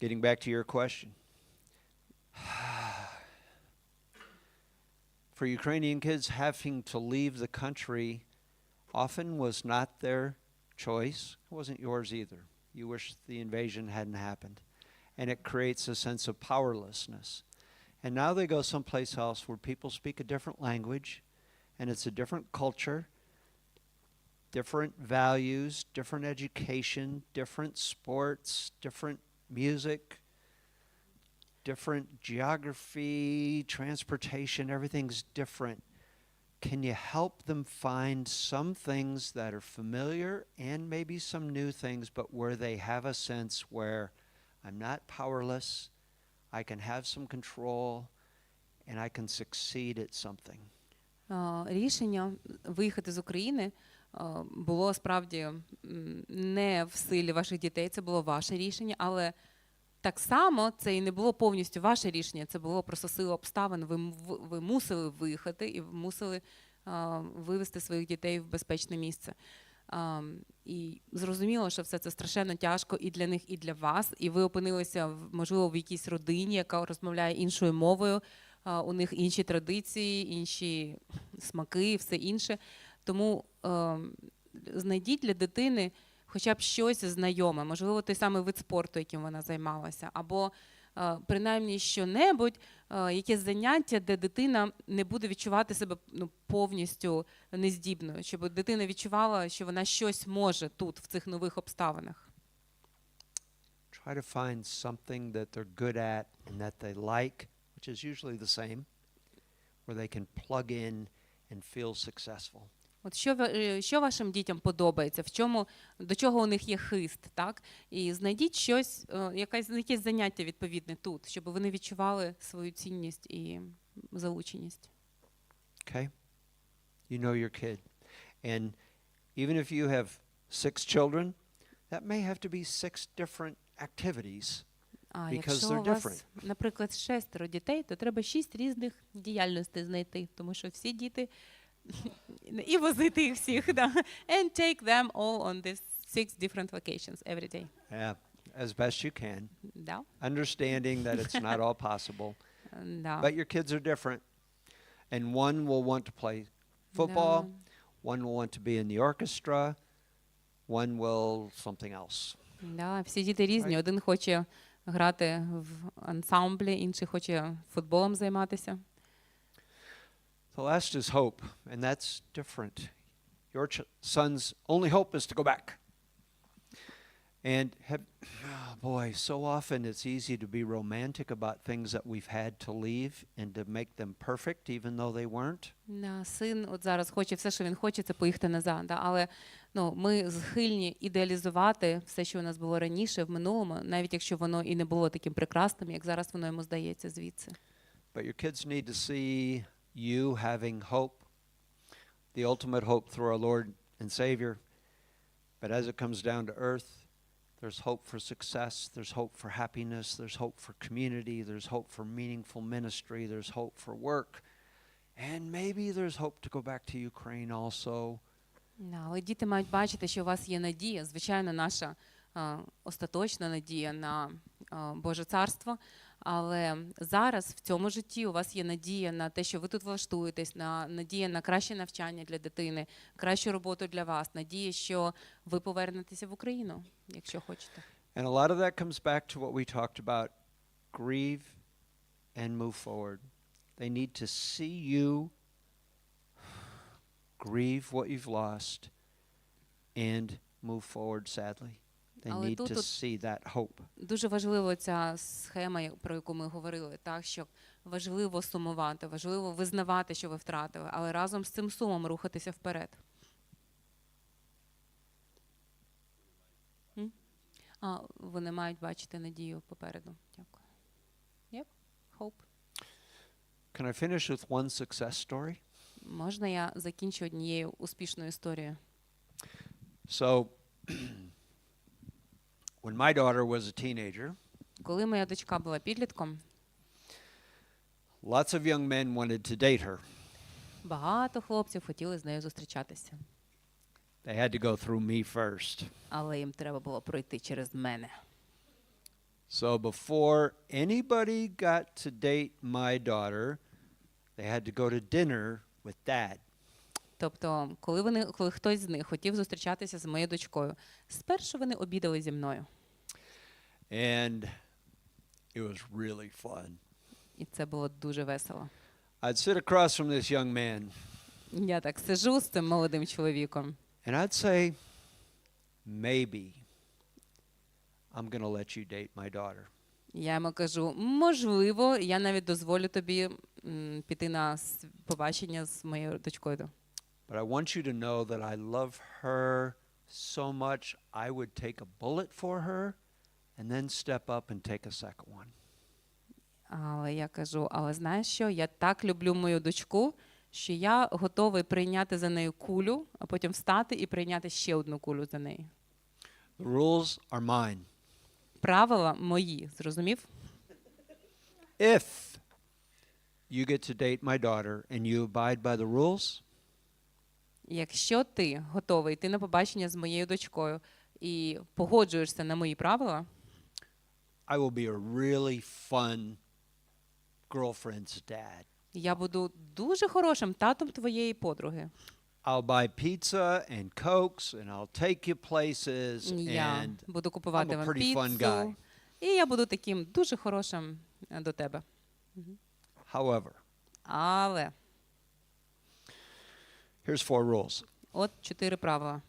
Getting back to your question. For Ukrainian kids, having to leave the country often was not their choice. It wasn't yours either. You wish the invasion hadn't happened. And it creates a sense of powerlessness. And now they go someplace else where people speak a different language, and it's a different culture, different values, different education, different sports, different music, different geography, transportation, everything's different. Can you help them find some things that are familiar and maybe some new things, but where they have a sense where I'm not powerless, I can have some control, and I can succeed at something? Рішення виїхати з України було справді не в силі ваших дітей, це було ваше рішення, але так само це і не було повністю ваше рішення, це було просто сила обставин. Ви мусили виїхати і мусили вивести своїх дітей в безпечне місце. І зрозуміло, що все це страшенно тяжко і для них, і для вас. І ви опинилися, можливо, в якійсь родині, яка розмовляє іншою мовою, у них інші традиції, інші смаки, все інше. Тому знайдіть для дитини хоча б щось знайоме, можливо, той самий вид спорту, яким вона займалася, або принаймні що-небудь, якесь заняття, де дитина не буде відчувати себе, ну, повністю нездібною, щоб дитина відчувала, що вона щось може тут, в цих нових обставинах. Try to find something that they're good at and that they like, which is usually the same, where they can plug in and feel successful. От що вашим дітям подобається, до чого у них є хист, так? І знайдіть щось, якесь заняття відповідне тут, щоб вони відчували свою цінність і залученість. Okay? You know your kid. And even if you have 6 children, that may have to be 6 different activities. А Because якщо they're у вас, different. наприклад, 6 дітей, то треба 6 різних діяльностей знайти, тому що всі діти і возити їх всіх, да. And take them all on these 6 different vacations every day. Yeah, as best you can. Да. Understanding that it's not all possible. Да. But your kids are different. And one will want to play football, one will want to be in the orchestra, one will something else. Да, всі діти різні. Один хоче грати в ансамблі, інший хоче футболом займатися. The last is hope, and that's different. Your son's only hope is to go back. And so often it's easy to be romantic about things that we've had to leave and to make them perfect, even though they weren't. Син от зараз хоче, все, що він хоче, це поїхати назад. Да? Але ми схильні ідеалізувати все, що у нас було раніше, в минулому, навіть якщо воно і не було таким прекрасним, як зараз воно йому здається звідси. But your kids need to see you having hope, the ultimate hope through our Lord and Savior. But as it comes down to earth, there's hope for success, there's hope for happiness, there's hope for community, there's hope for meaningful ministry, there's hope for work. And maybe there's hope to go back to Ukraine also. Але діти мають бачити, що у вас є надія, звичайно, наша остаточна надія на Боже Царство, але зараз в цьому житті у вас є надія на те, що ви тут влаштуєтесь, надія на краще навчання для дитини, кращу роботу для вас, надія, що ви повернетеся в Україну, якщо хочете. And a lot of that comes back to what we talked about, grieve and move forward. They need to see you grieve what you've lost and move forward sadly. They Але need тут to see that hope. Дуже важлива ця схема, про яку ми говорили, так, що важливо сумувати, важливо визнавати, що ви втратили, але разом з цим сумом рухатися вперед. Вони мають бачити надію попереду. Дякую. Yep. Hope. Can I finish with one success story? Можна я закінчу однією успішною історією? So, when my daughter was a teenager, Коли моя дочка була підлітком, lots of young men wanted to date her. багато хлопців хотіли з нею зустрічатися. They had to go through me first. Але їм треба було пройти через мене. So before anybody got to date my daughter, they had to go to dinner with dad. Тобто, коли хтось з них хотів зустрічатися з моєю дочкою, спершу вони обідали зі мною. And it was really fun. І це було дуже весело. I'd sit across from this young man, Я так сижу з цим молодим чоловіком. and I'd say, maybe I'm going to let you date my daughter. Я йому кажу, можливо, я навіть дозволю тобі піти на побачення з моєю дочкою. But I want you to know that I love her so much, I would take a bullet for her and then step up and take a second one. Але я кажу, але знаєш що, я так люблю мою дочку, що я готовий прийняти за нею кулю, а потім встати і прийняти ще одну кулю за неї. The rules are mine. Правила мої, зрозумів? If you get to date my daughter and you abide by the rules, Якщо ти готовий йти на побачення з моєю дочкою і погоджуєшся на мої правила, I will be a really fun girlfriend's dad. я буду дуже хорошим татом твоєї подруги. I'll buy pizza and Cokes and I'll take you places Я and буду I'm купувати a вам pretty fun піцу, guy. і я буду таким дуже хорошим до тебе. However, Але here's 4 rules. от 4 правила.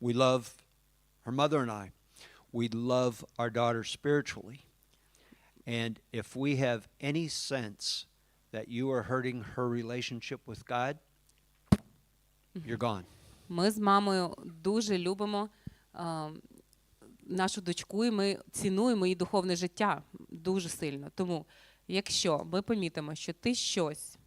We love her mother and I. We love our daughter spiritually. And if we have any sense that you are hurting her relationship with God, you're gone. Ми з мамою дуже любимо нашу дочку, і ми цінуємо її духовне життя дуже сильно. Тому, якщо ми помітимо, що ти щось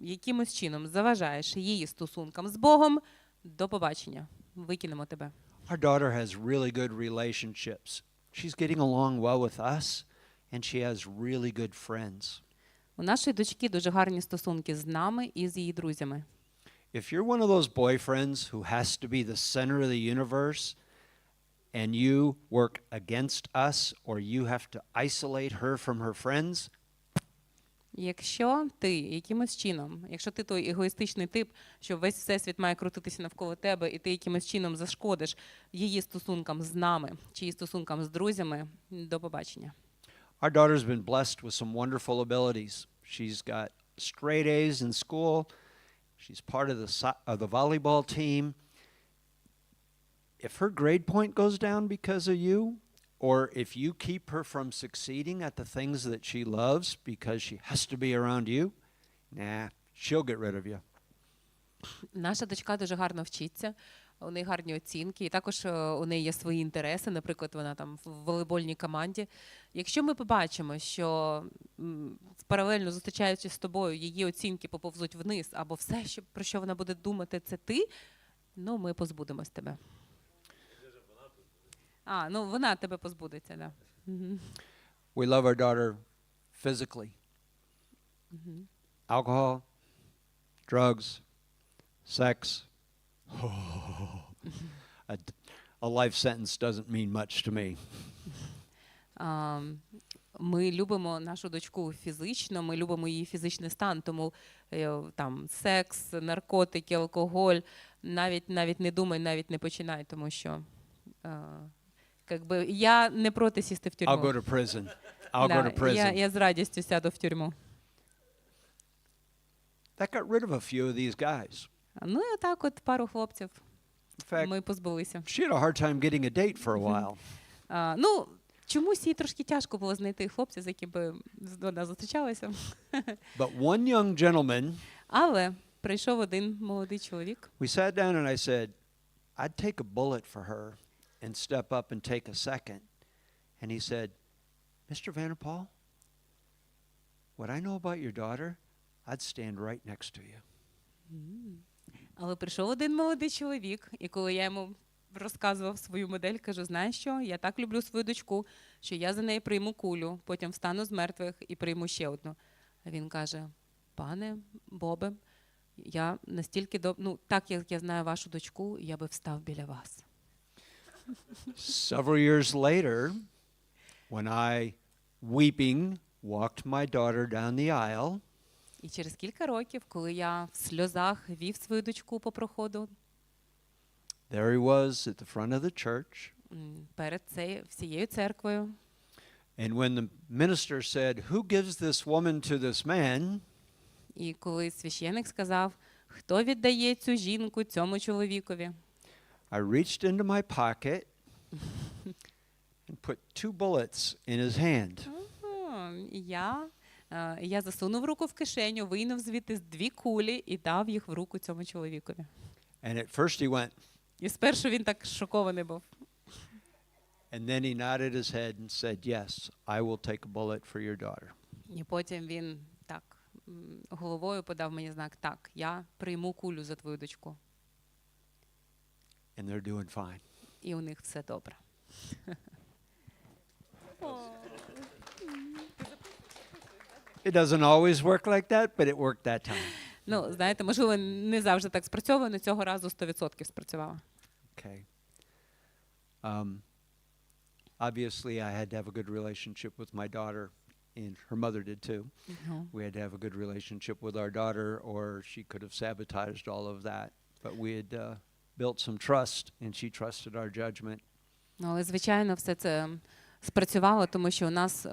якимось чином заважаєш її стосункам з Богом, до побачення. Викинемо тебе. Our daughter has really good relationships. She's getting along well with us, and she has really good friends. У нашої дочки дуже гарні стосунки з нами і з її друзями. If you're one of those boyfriends who has to be the center of the universe, and you work against us, or you have to isolate her from her friends, Якщо ти якимось чином, якщо ти той егоїстичний тип, що весь всесвіт має крутитися навколо тебе, і ти якимось чином зашкодиш її стосункам з нами, чи її стосункам з друзями, до побачення. our daughter's been blessed with some wonderful abilities. She's got straight A's in school. She's part of the volleyball team. If her grade point goes down because of you, or if you keep her from succeeding at the things that she loves because she has to be around you, she'll get rid of you. Наша дочка дуже гарно вчиться. у неї гарні оцінки, і також у неї є свої інтереси, наприклад, вона там в волейбольній команді. Якщо ми побачимо, що паралельно зустрічаючись з тобою, її оцінки поповзуть вниз, або все, про що вона буде думати, це ти, ну, ми позбудемось тебе. Ну, вона тебе позбудеться, да. We love our daughter physically. Alcohol, drugs, sex. A life sentence doesn't mean much to me. Ми любимо нашу дочку фізично, ми любимо її фізичний стан, тому там секс, наркотики, алкоголь, навіть не думай, навіть не починай, тому що я не проти сісти в тюрму. I'll go to prison. I'll go to prison. Я з радістю сяду в тюрму. That got rid of a few of these guys. Ну і отак от пару хлопців In fact, ми позбулися. she had a hard time getting a date for a while. Ну, чомусь їй трошки тяжко було знайти хлопця, з яким би вона зустрічалася. But one young gentleman, Але прийшов один молодий чоловік. we sat down and I said, I'd take a bullet for her and step up and take a second. And he said, Mr. Vanderpool, what I know about your daughter, I'd stand right next to you. Але прийшов один молодий чоловік, і коли я йому розказував свою модель, кажу, знаєш що, я так люблю свою дочку, що я за неї прийму кулю, потім встану з мертвих і прийму ще одну. А він каже, пане Бобе, я настільки так як я знаю вашу дочку, я би встав біля вас. Several years later, when I, weeping, walked my daughter down the aisle, І через кілька років, коли я в сльозах вів свою дочку по проходу, there he was at the front of the church. Перед всією церквою. And when the minister said, who gives this woman to this man? І коли священик сказав, хто віддає цю жінку цьому чоловікові? I reached into my pocket and put 2 bullets in his hand. Я засунув руку в кишеню, вийнув звідти 2 кулі і дав їх в руку цьому чоловікові. And at first he went, І спершу він так шокований був. and then he nodded his head and said, yes, I will take a bullet for your daughter. І потім він так головою подав мені знак, так, я прийму кулю за твою дочку. And they're doing fine. І у них все добре. It doesn't always work like that, but it worked that time. Ну, знаєте, можливо, не завжди так спрацьовує, але цього разу 100% спрацювало. Okay. Obviously, I had to have a good relationship with my daughter, and her mother did too. We had to have a good relationship with our daughter, or she could have sabotaged all of that. But we had built some trust, and she trusted our judgment. Але, звичайно, все це спрацювало, тому що у нас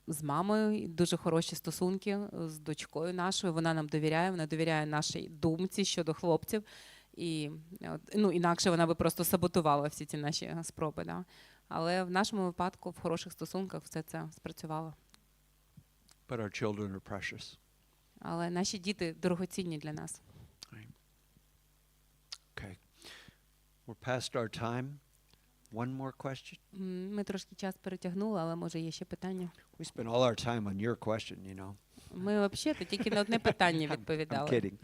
з мамою дуже хороші стосунки, з дочкою нашою. Вона нам довіряє, вона довіряє нашій думці щодо хлопців. І, інакше вона би просто саботувала всі ці наші спроби. Да? Але в нашому випадку, в хороших стосунках, все це спрацювало. But our children are precious. Але наші діти дорогоцінні для нас. Okay. We're past our time. One more question? Ми трошки час перетягнули, але може є ще питання. We spent all our time on your question, you know. Ми взагалі тільки на одне питання відповідали. I'm kidding.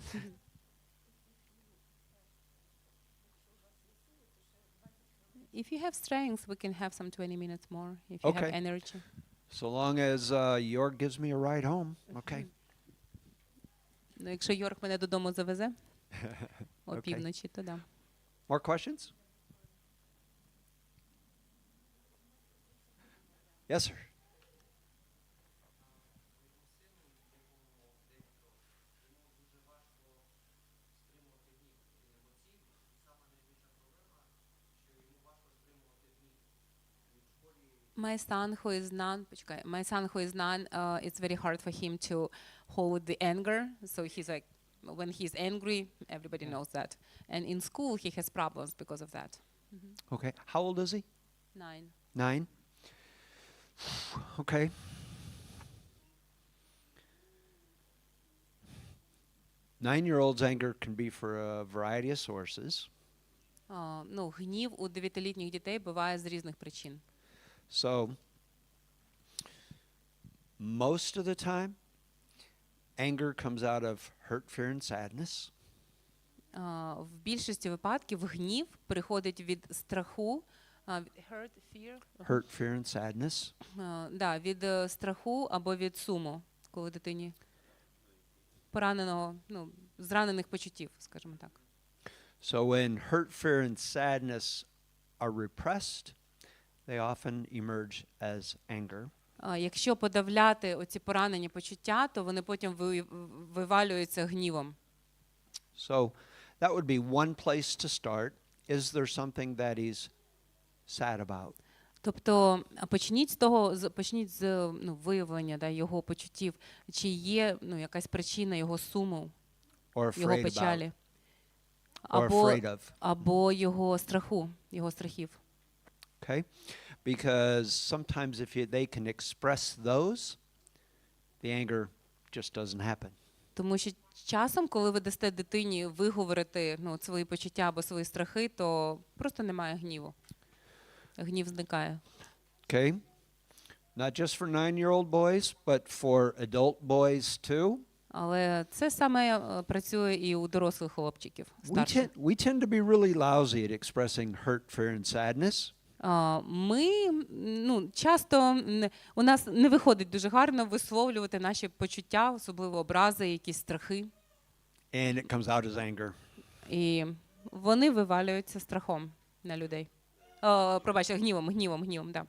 If you have strength, we can have some 20 minutes more, if you have Okay. energy. So long as York gives me a ride home, okay. Ну, якщо Йорк мене додому завезе о Okay. півночі, то да. More questions? Yes, sir. My son who is none, it's very hard for him to hold the anger. So he's like, when he's angry, everybody knows that. And in school, he has problems because of that. Okay. How old is he? 9. 9? Okay. Nine-year-old's anger can be for a variety of sources. Гнів у 9-літніх дітей буває з різних причин. So, most of the time, anger comes out of hurt, fear, and sadness. В більшості випадків гнів приходить від страху, hurt, fear, Hurt, fear, and sadness. від страху або від суму, коли дитині пораненого, зранених почуттів, скажімо так. So when hurt, fear, and sadness are repressed, they often emerge as anger. Якщо подавляти оці поранені почуття, то вони потім вивалюються гнівом. So that would be one place to start. Is there something that he's sad about? Тобто почніть з виявлення його почуттів, чи є якась причина його суму, Or його afraid about? печалі, Or afraid of? або його страхів. Okay? Because sometimes if they can express those, the anger just doesn't happen. Тому що часом, коли ви дасте дитині виговорити свої почуття або свої страхи, то просто немає гніву. Гнів зникає. Okay? Not just for 9-year-old boys, but for adult boys too. Але це саме працює і у дорослих хлопчиків, старших. We tend to be really lousy at expressing hurt, fear, and sadness. Часто у нас не виходить дуже гарно висловлювати наші почуття, особливо образи, якісь страхи. And it comes out as anger. І вони вивалюються страхом на людей. Пробачте, гнівом, да.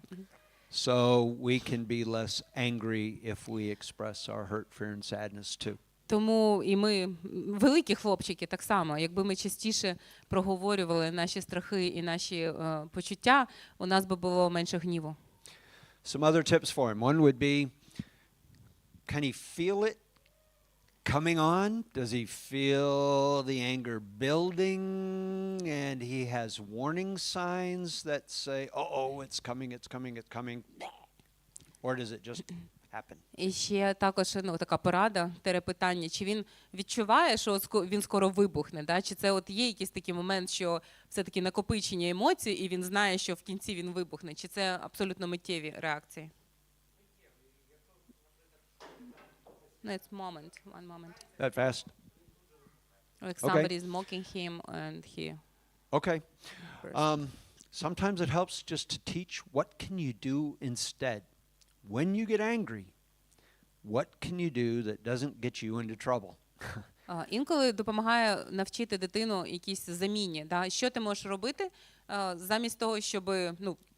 So we can be less angry if we express our hurt, fear, and sadness too. Тому і ми, великі хлопчики, так само, якби ми частіше проговорювали наші страхи і наші почуття, у нас би було менше гніву. Some other tips for him. One would be, can he feel it coming on? Does he feel the anger building and he has warning signs that say, oh, it's coming? Or does it just happen? І ще також така порада, питання, чи він відчуває, що він скоро вибухне, да? Чи це є якийсь такий момент, що все-таки накопичення емоцій, і він знає, що в кінці він вибухне, чи це абсолютно миттєві реакції? No, it's one moment. That fast? Like somebody is mocking him and he... Okay. Sometimes it helps just to teach what can you do instead. When you get angry, what can you do that doesn't get you into trouble? Інколи допомагає навчити дитину якійсь заміні. Да? Що ти можеш робити замість того, щоб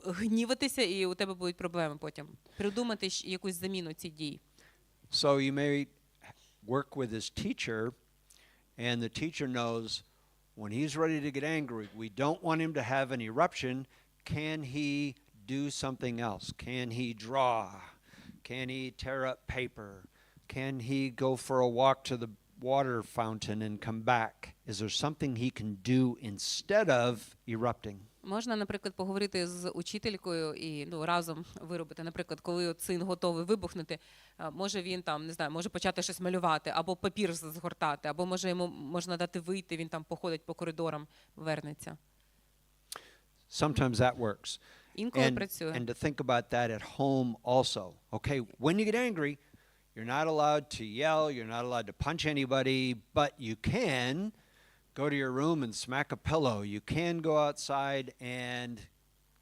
гніватися і у тебе будуть проблеми потім. Придумати якусь заміну цій дії. So you may work with his teacher, and the teacher knows when he's ready to get angry, we don't want him to have an eruption. Can he do something else? Can he draw? Can he tear up paper? Can he go for a walk to the water fountain and come back? Is there something he can do instead of erupting? Можна, наприклад, поговорити з учителькою і разом виробити. Наприклад, коли син готовий вибухнути, може він там, не знаю, може почати щось малювати, або папір згортати, або може йому можна дати вийти, він там походить по коридорам, вернеться. Sometimes that works. Інколи працює. And to think about that at home also. Okay, when you get angry, you're not allowed to yell, you're not allowed to punch anybody, but you can go to your room and smack a pillow. You can go outside and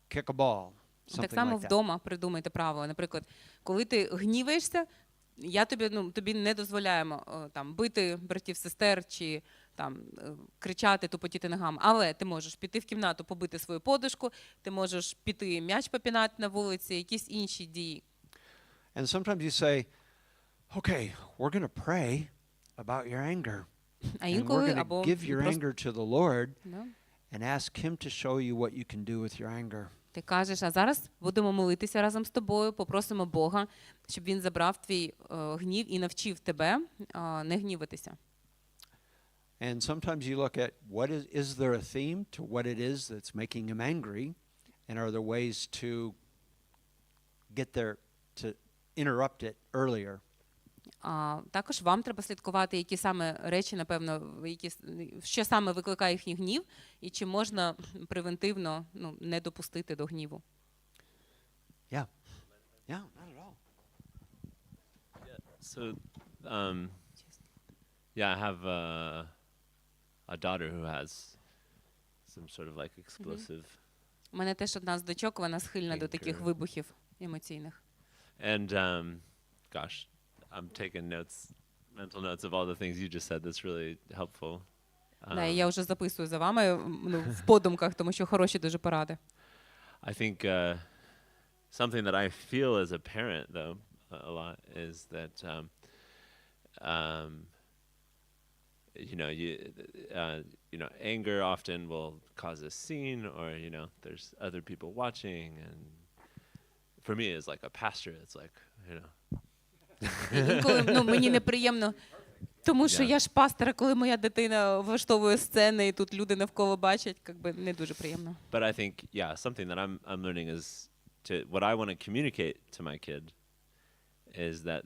kick a ball. Так само вдома придумайте правила. Наприклад, коли ти гніваєшся, тобі не дозволяємо там бити братів, сестер чи там кричати, тупотіти ногами. Але ти можеш піти в кімнату, побити свою подушку, ти можеш піти м'яч попінати на вулиці, якісь інші дії. And sometimes you say, okay, we're going to pray about your anger. And we're going to give your anger to the Lord and ask him to show you what you can do with your anger. Ти кажеш, а зараз будемо молитися разом з тобою, попросимо Бога, щоб він забрав твій гнів і навчив тебе не гніватися. And sometimes you look at is there a theme to what it is that's making him angry, and are there ways to get there to interrupt it earlier? Також вам треба слідкувати, які саме речі, напевно, що саме викликає їхній гнів, і чи можна превентивно не допустити до гніву. Yeah. Yeah, not at all. So, yeah, I have a daughter who has some sort of like explosive. У мене теж одна з дочок, вона схильна до таких Anger. вибухів емоційних. And gosh, I'm taking notes, mental notes of all the things you just said. That's really helpful. Да, і я вже записую за вами в подумках, тому що хороші дуже поради. I think something that I feel as a parent, though, a lot is that anger often will cause a scene, or there's other people watching, and for me, as like a pastor, it's like Інколи мені неприємно, тому що я ж пастор, коли моя дитина влаштовує сцени, і тут люди навколо бачать, якби не дуже приємно. But I think, something that I'm learning is what I want to communicate to my kid is that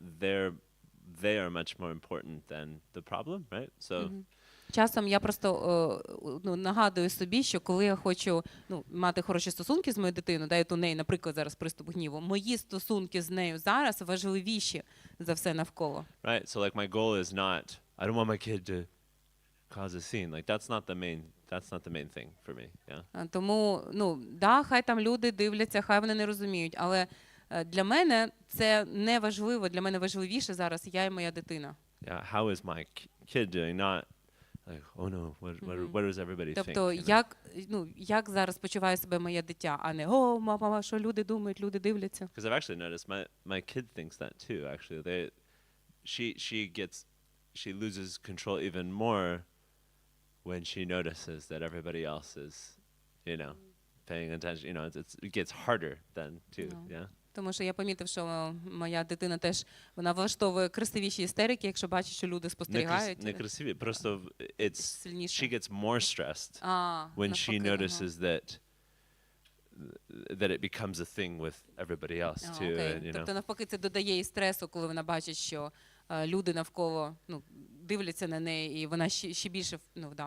they are much more important than the problem, right? So Часом я просто нагадую собі, що коли я хочу мати хороші стосунки з моєю дитиною, от у неї, наприклад, зараз приступ гніву, мої стосунки з нею зараз важливіші за все навколо. right, so like my goal is not, I don't want my kid to cause a scene. Like that's not the main thing for me. Yeah. Тому, хай там люди дивляться, хай вони не розуміють, але для мене це не важливо, для мене важливіше зараз я і моя дитина. Yeah. How is my kid doing? Not like, oh no, what does everybody think? Тобто, як зараз почуває себе моє дитя, а не, мама, що люди думають, люди дивляться. Because I've actually noticed my kid thinks that too. Actually, she loses control even more when she notices that everybody else is, paying attention. It gets harder then too. Yeah. Тому що я помітив, що моя дитина теж, вона влаштовує красивіші істерики, якщо бачить, що люди спостерігають. Не красиві, просто Сильніше. she gets more stressed when she навпаки, notices that it becomes a thing with everybody else too. Окей. Тобто навпаки це додає їй стресу, коли вона бачить, що люди навколо дивляться на неї, і вона ще більше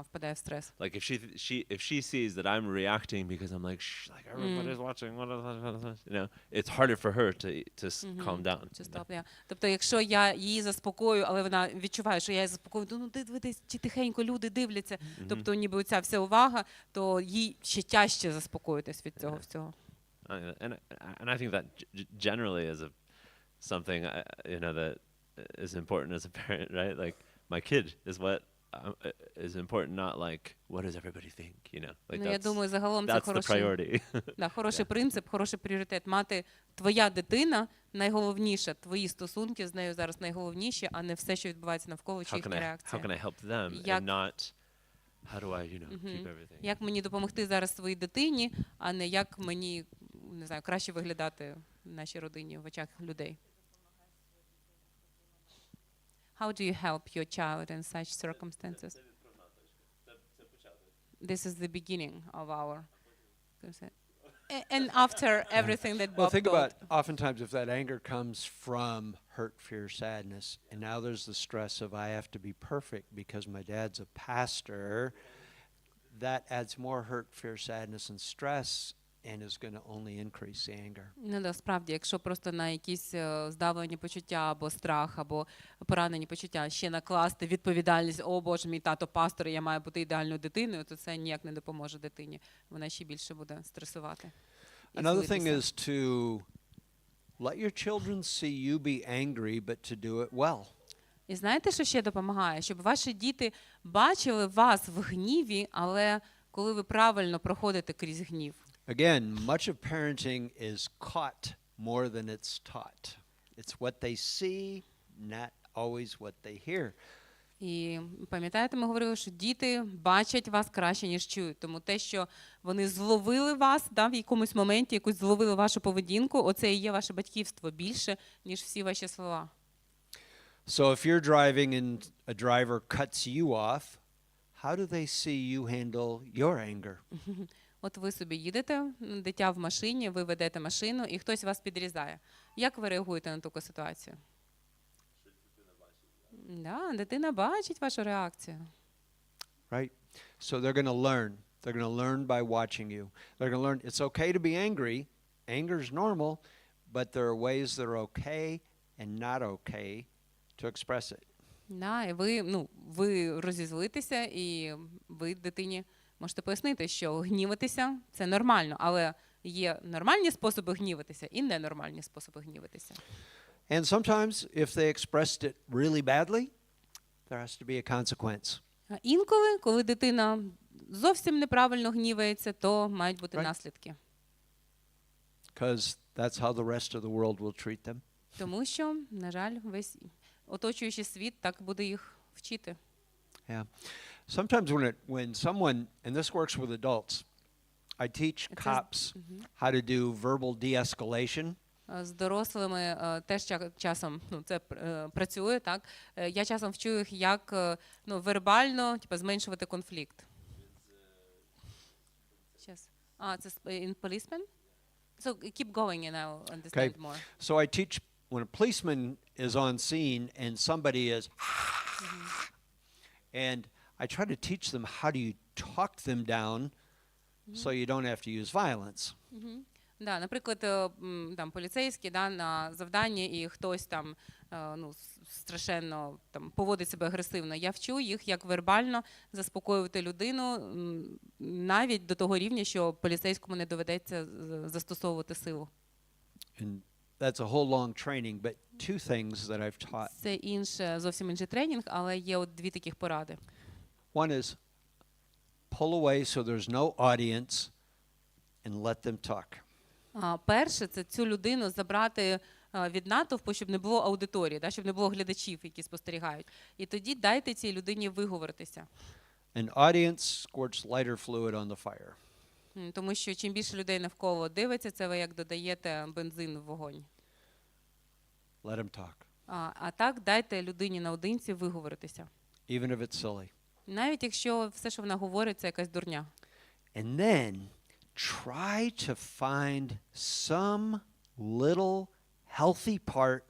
впадає в стрес. Like if she sees that I'm reacting because I'm like, shh, like everybody's watching, it's harder for her to calm down. Тобто, якщо я її заспокою, але вона відчуває, що я її заспокою, дивись, чи тихенько люди дивляться, тобто ніби оця вся увага, то їй ще тяжче заспокоїтись від цього всього. And I think that generally is something that is important as a parent, right? Like my kid is what is important, not like what does everybody think, Like Я думаю, загалом це that's the priority. Хороший принцип, хороший пріоритет. Мати твоя дитина найголовніше, твої стосунки з нею зараз найголовніші, а не все, що відбувається навколо, чи їхня реакція. How can I help them and not how do I, keep everything? Як мені допомогти зараз своїй дитині, а не як мені, не знаю, краще виглядати в нашій родині в очах людей. How do you help your child in such circumstances? This is the beginning of our... And after everything that Bob Well, think told. about oftentimes if that anger comes from hurt, fear, sadness, and now there's the stress of I have to be perfect because my dad's a pastor, that adds more hurt, fear, sadness, and stress, and is going to only increase the anger. Насправді, якщо просто на якісь здавлені почуття або страх, або поранені почуття ще накласти відповідальність, о Боже, мій тато пастор, я маю бути ідеальною дитиною, то це ніяк не допоможе дитині. Вона ще більше буде стресувати. Another thing is to let your children see you be angry, but to do it well. І знаєте, що ще допомагає? Щоб ваші діти бачили вас в гніві, але коли ви правильно проходите крізь гнів. Again, much of parenting is caught more than it's taught. It's what they see, not always what they hear. І пам'ятаєте, ми говорили, що діти бачать вас краще, ніж чують. Тому те, що вони зловили вас, в якомусь моменті, якусь зловили вашу поведінку, оце і є ваше батьківство більше, ніж всі ваші слова. So if you're driving and a driver cuts you off, how do they see you handle your anger? От ви собі їдете, дитя в машині, ви ведете машину, і хтось вас підрізає. Як ви реагуєте на таку ситуацію? Да, дитина бачить вашу реакцію. right? So they're going to learn. They're going to learn by watching you. They're going to learn it's okay to be angry. Anger is normal, but there are ways that are okay and not okay to express it. Да, і ви розізлитеся, і ви дитині можете пояснити, що гніватися – це нормально, але є нормальні способи гніватися і ненормальні способи гніватися. And sometimes if they expressed it really badly, there has to be a consequence. А інколи, коли дитина зовсім неправильно гнівається, то мають бути Right. наслідки. Because that's how the rest of the world will treat them. Тому що, на жаль, весь оточуючий світ так буде їх вчити. Yeah. Sometimes when someone, and this works with adults, I teach It says- cops how to do verbal de-escalation. З дорослими теж часом це працює, так? Я часом вчу їх, як вербально зменшувати конфлікт. Це in policeman? So keep going and I'll understand more. So I teach when a policeman is on scene and somebody is, and I try to teach them how do you talk them down so you don't have to use violence. Да, наприклад, там поліцейські на завданні, і хтось там страшенно поводить себе агресивно. Я вчу їх, як вербально заспокоювати людину, навіть до того рівня, що поліцейському не доведеться застосовувати силу. And that's a whole long training, but two things that I've taught. Це зовсім інший тренінг, але є от дві таких поради. One is pull away so there's no audience and let them talk. Перше, це цю людину забрати від натовпу, щоб не було аудиторії, щоб не було глядачів, які спостерігають. І тоді дайте цій людині виговоритися. An audience squirts lighter fluid on the fire. Тому що чим більше людей навколо дивиться, це ви як додаєте бензин в вогонь. Let them talk, А так дайте людині наодинці виговоритися. even if it's silly. Навіть якщо все, що вона говорить, це якась дурня. And then try to find some little healthy part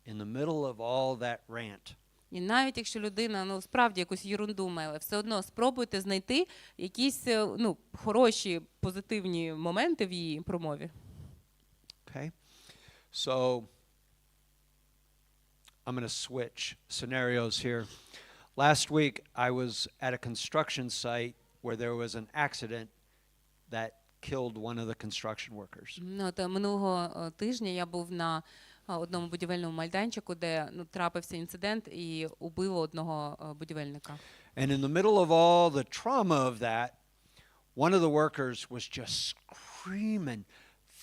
in the middle of all that rant. І навіть якщо людина справді якусь єрунду меле, все одно спробуйте знайти якісь хороші, позитивні моменти в її промові. Okay? So I'm going to switch scenarios here. Last week I was at a construction site where there was an accident that killed one of the construction workers. Минулого тижня я був на одному будівельному майданчику, де трапився інцидент і убило одного будівельника. And in the middle of all the trauma of that, one of the workers was just screaming,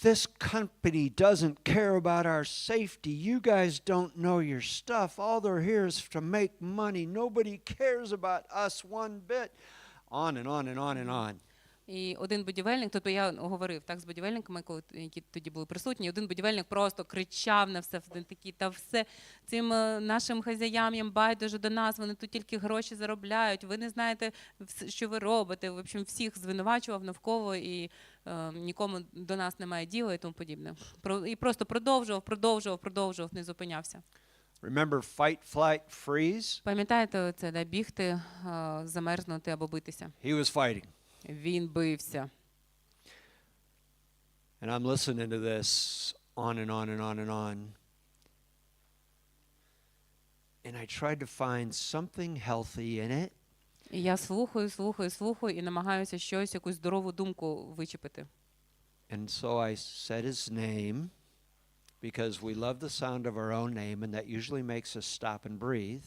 "This company doesn't care about our safety. You guys don't know your stuff. All they're here is to make money. Nobody cares about us one bit." On and on and on and on. І один будівельник, тобто я говорив так з будівельниками, які тоді були присутні, один будівельник просто кричав на все, такі, та все цим нашим хазяям їм байдуже до нас, вони тут тільки гроші заробляють, ви не знаєте, що ви робите. В общем, всіх звинувачував навколо і нікому до нас немає діла і тому подібне. І просто продовжував, не зупинявся. Remember fight, flight, freeze? Пам'ятаєте це, да, бігти, замерзнути або битися? He was fighting. Він бився. And I'm listening to this on and on and on and on. And I tried to find something healthy in it. І я слухаю і намагаюся якусь здорову думку вичепити. And so I said his name because we love the sound of our own name and that usually makes us stop and breathe.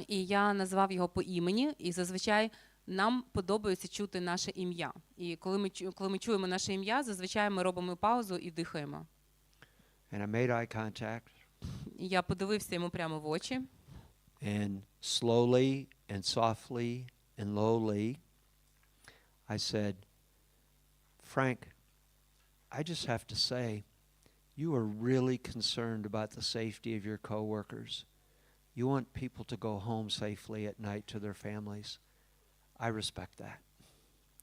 І я назвав його по імені, і зазвичай нам подобається чути наше ім'я. І коли ми чуємо наше ім'я, зазвичай ми робимо паузу і дихаємо. And I made eye contact. І я подивився йому прямо в очі. And slowly and softly and lowly, I said, "Frank, I just have to say, you are really concerned about the safety of your coworkers. You want people to go home safely at night to their families. I respect that."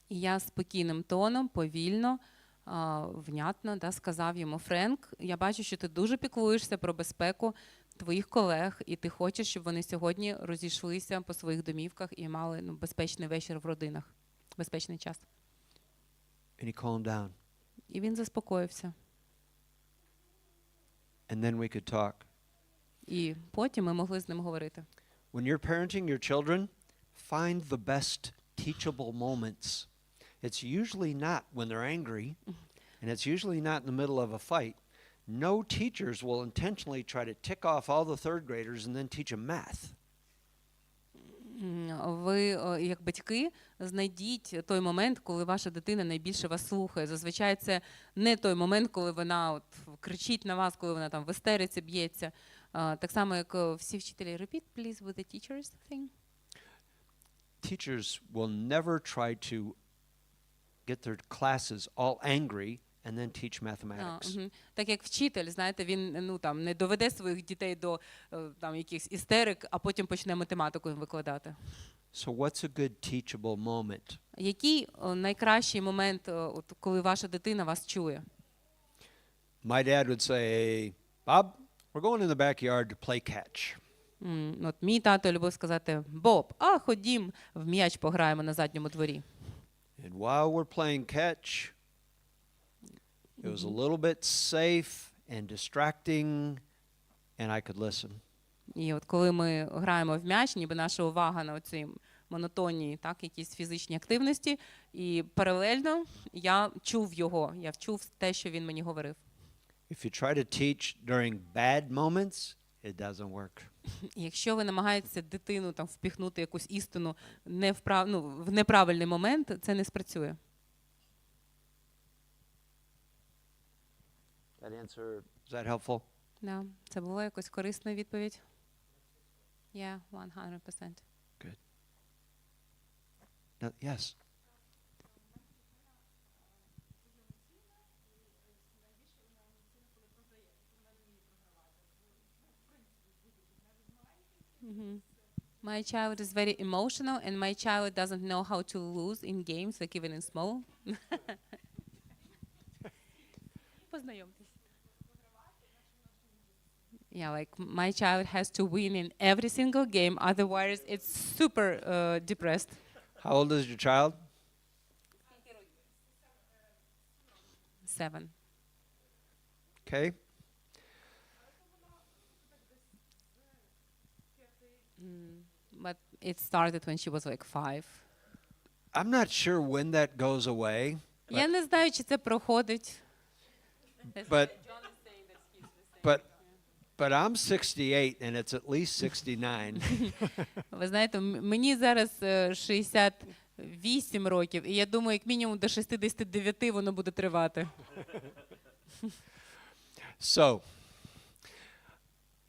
І я спокійним тоном, повільно, внятно сказав йому: Френк, я бачу, що ти дуже піклуєшся про безпеку твоїх колег, і ти хочеш, щоб вони сьогодні розійшлися по своїх домівках і мали безпечний вечір в родинах, безпечний час. And he calmed down. І він заспокоївся. And then we could talk. І потім ми могли з ним говорити. When you're parenting your children, find the best teachable moments. It's usually not when they're angry, and it's usually not in the middle of a fight. No teachers will intentionally try to tick off all the third graders and then teach them math. Ви, як батьки, знайдіть той момент, коли ваша дитина найбільше вас слухає. Зазвичай це не той момент, коли вона от кричить на вас, коли вона там в істериці б'ється. Так само, як всі вчителі. Repeat, please, with the teachers thing. Teachers will never try to get their classes all angry and then teach mathematics. Так як вчитель, знаєте, він там не доведе своїх дітей до там якихось істерик, а потім почне математику їм викладати. So what's a good teachable moment? Який найкращий момент, от, коли ваша дитина вас чує? My dad would say, Bob, we're going in the backyard to play catch. От мій тато любив сказати: Боб, ходім, в м'яч пограємо на задньому дворі. And while we're playing catch, it was a little bit safe and distracting, and I could listen. І от коли ми граємо в м'яч, ніби наша увага на оцій монотонній, так, якісь фізичні активності, і паралельно я чув його, я чув те, що він мені говорив. If you try to teach during bad moments, it doesn't work. Якщо ви намагаєтеся дитину там впіхнути якусь істину в неправильний момент, це не спрацює. Is that helpful? Да. Це була якось корисна відповідь? Yeah, 100%. No, yes. My child is very emotional, and my child doesn't know how to lose in games, like even in small. Познайомтесь. Yeah, like my child has to win in every single game, otherwise it's super depressed. How old is your child? 7. Okay. But it started when she was like 5. I'm not sure when that goes away, Я не знаю, чи це проходить. but I'm 68 and it's at least 69. Ви знаєте, мені зараз 68 років, і я думаю, як мінімум до 69 воно буде тривати. So,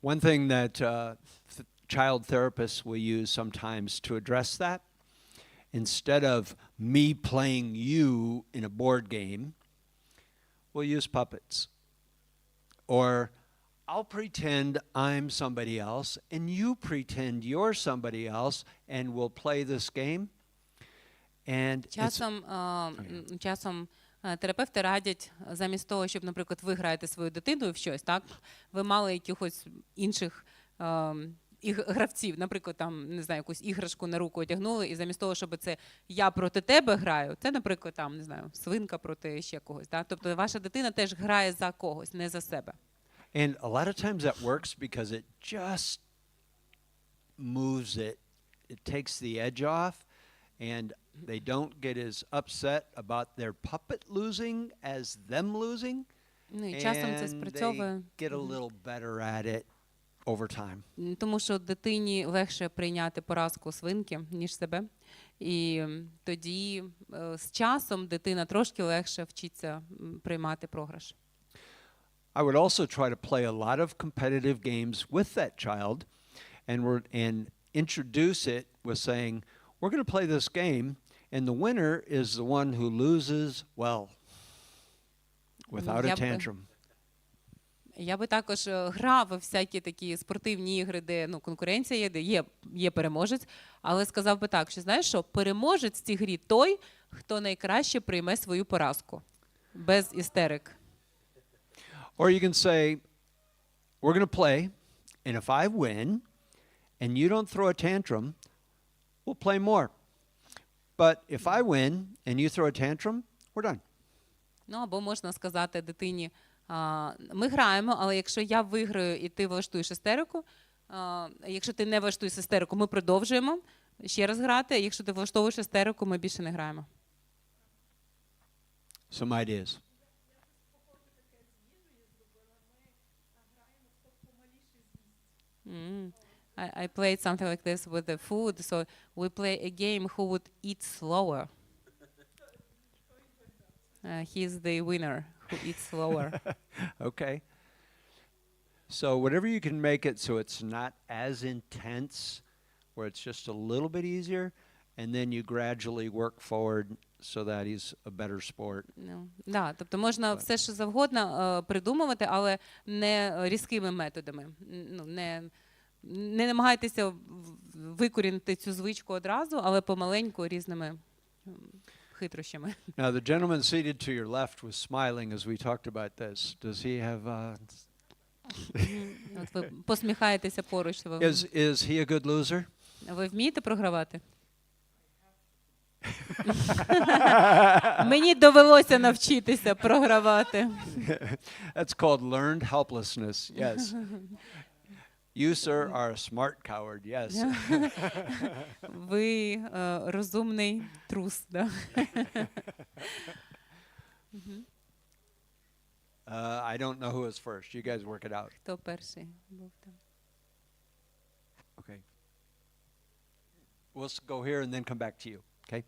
one thing that child therapists will use sometimes to address that, instead of me playing you in a board game, we'll use puppets. Or I'll pretend I'm somebody else, and you pretend you're somebody else, and we'll play this game. And Часом терапевти радять, замість того, щоб, наприклад, ви граєте свою дитину в щось, так? Ви мали якихось інших гравців, наприклад, там, не знаю, якусь іграшку на руку одягнули, і замість того, щоб це я проти тебе граю, це, наприклад, там, не знаю, свинка проти ще когось, так? Тобто ваша дитина теж грає за когось, не за себе. And a lot of times that works because it just moves it. It takes the edge off, and they don't get as upset about their puppet losing as them losing. Ну, і часом це And спрацьовує. they get a little better at it over time. Тому що дитині легше прийняти поразку свинки, ніж себе. І тоді з часом дитина трошки легше вчиться приймати програш. I would also try to play a lot of competitive games with that child and introduce it with saying, we're going to play this game, and the winner is the one who loses well, without a tantrum. Я би також грав у всякі такі спортивні ігри, де конкуренція є, де є переможець, але сказав би так, що знаєш що, переможець в цій грі той, хто найкраще прийме свою поразку, без істерик. Or you can say, we're going to play, And if I win and you don't throw a tantrum, we'll play more. But if I win and you throw a tantrum, we're done. Ну, або можна сказати дитині, ми граємо, але якщо я виграю і ти влаштуєш істерику, якщо ти не влаштуєш істерику, ми продовжуємо ще раз грати, а якщо ти влаштовуєш істерику, ми більше не граємо. Some ideas. I played something like this with the food, so we play a game who would eat slower. He's the winner who eats slower. Okay. So whatever you can make it so it's not as intense, where it's just a little bit easier, and then you gradually work forward so that he's a better sport. Ну, да, тобто можна все, що завгодно придумувати, але не різкими методами. Ну, не намагайтеся викорінити цю звичку одразу, але помаленьку різними хитрощами. Now the gentleman seated to your left was smiling as we talked about this. Does he have От ви посміхаєтеся поруч. is he a good loser? Ви вмієте програвати? Мені довелося навчитися програвати. That's called learned helplessness. Yes. You, sir, are a smart coward. Yes. Ви розумний трус, да? I don't know who is first. You guys work it out. Хто перший був там? Okay. We'll go here and then come back to you. Okay.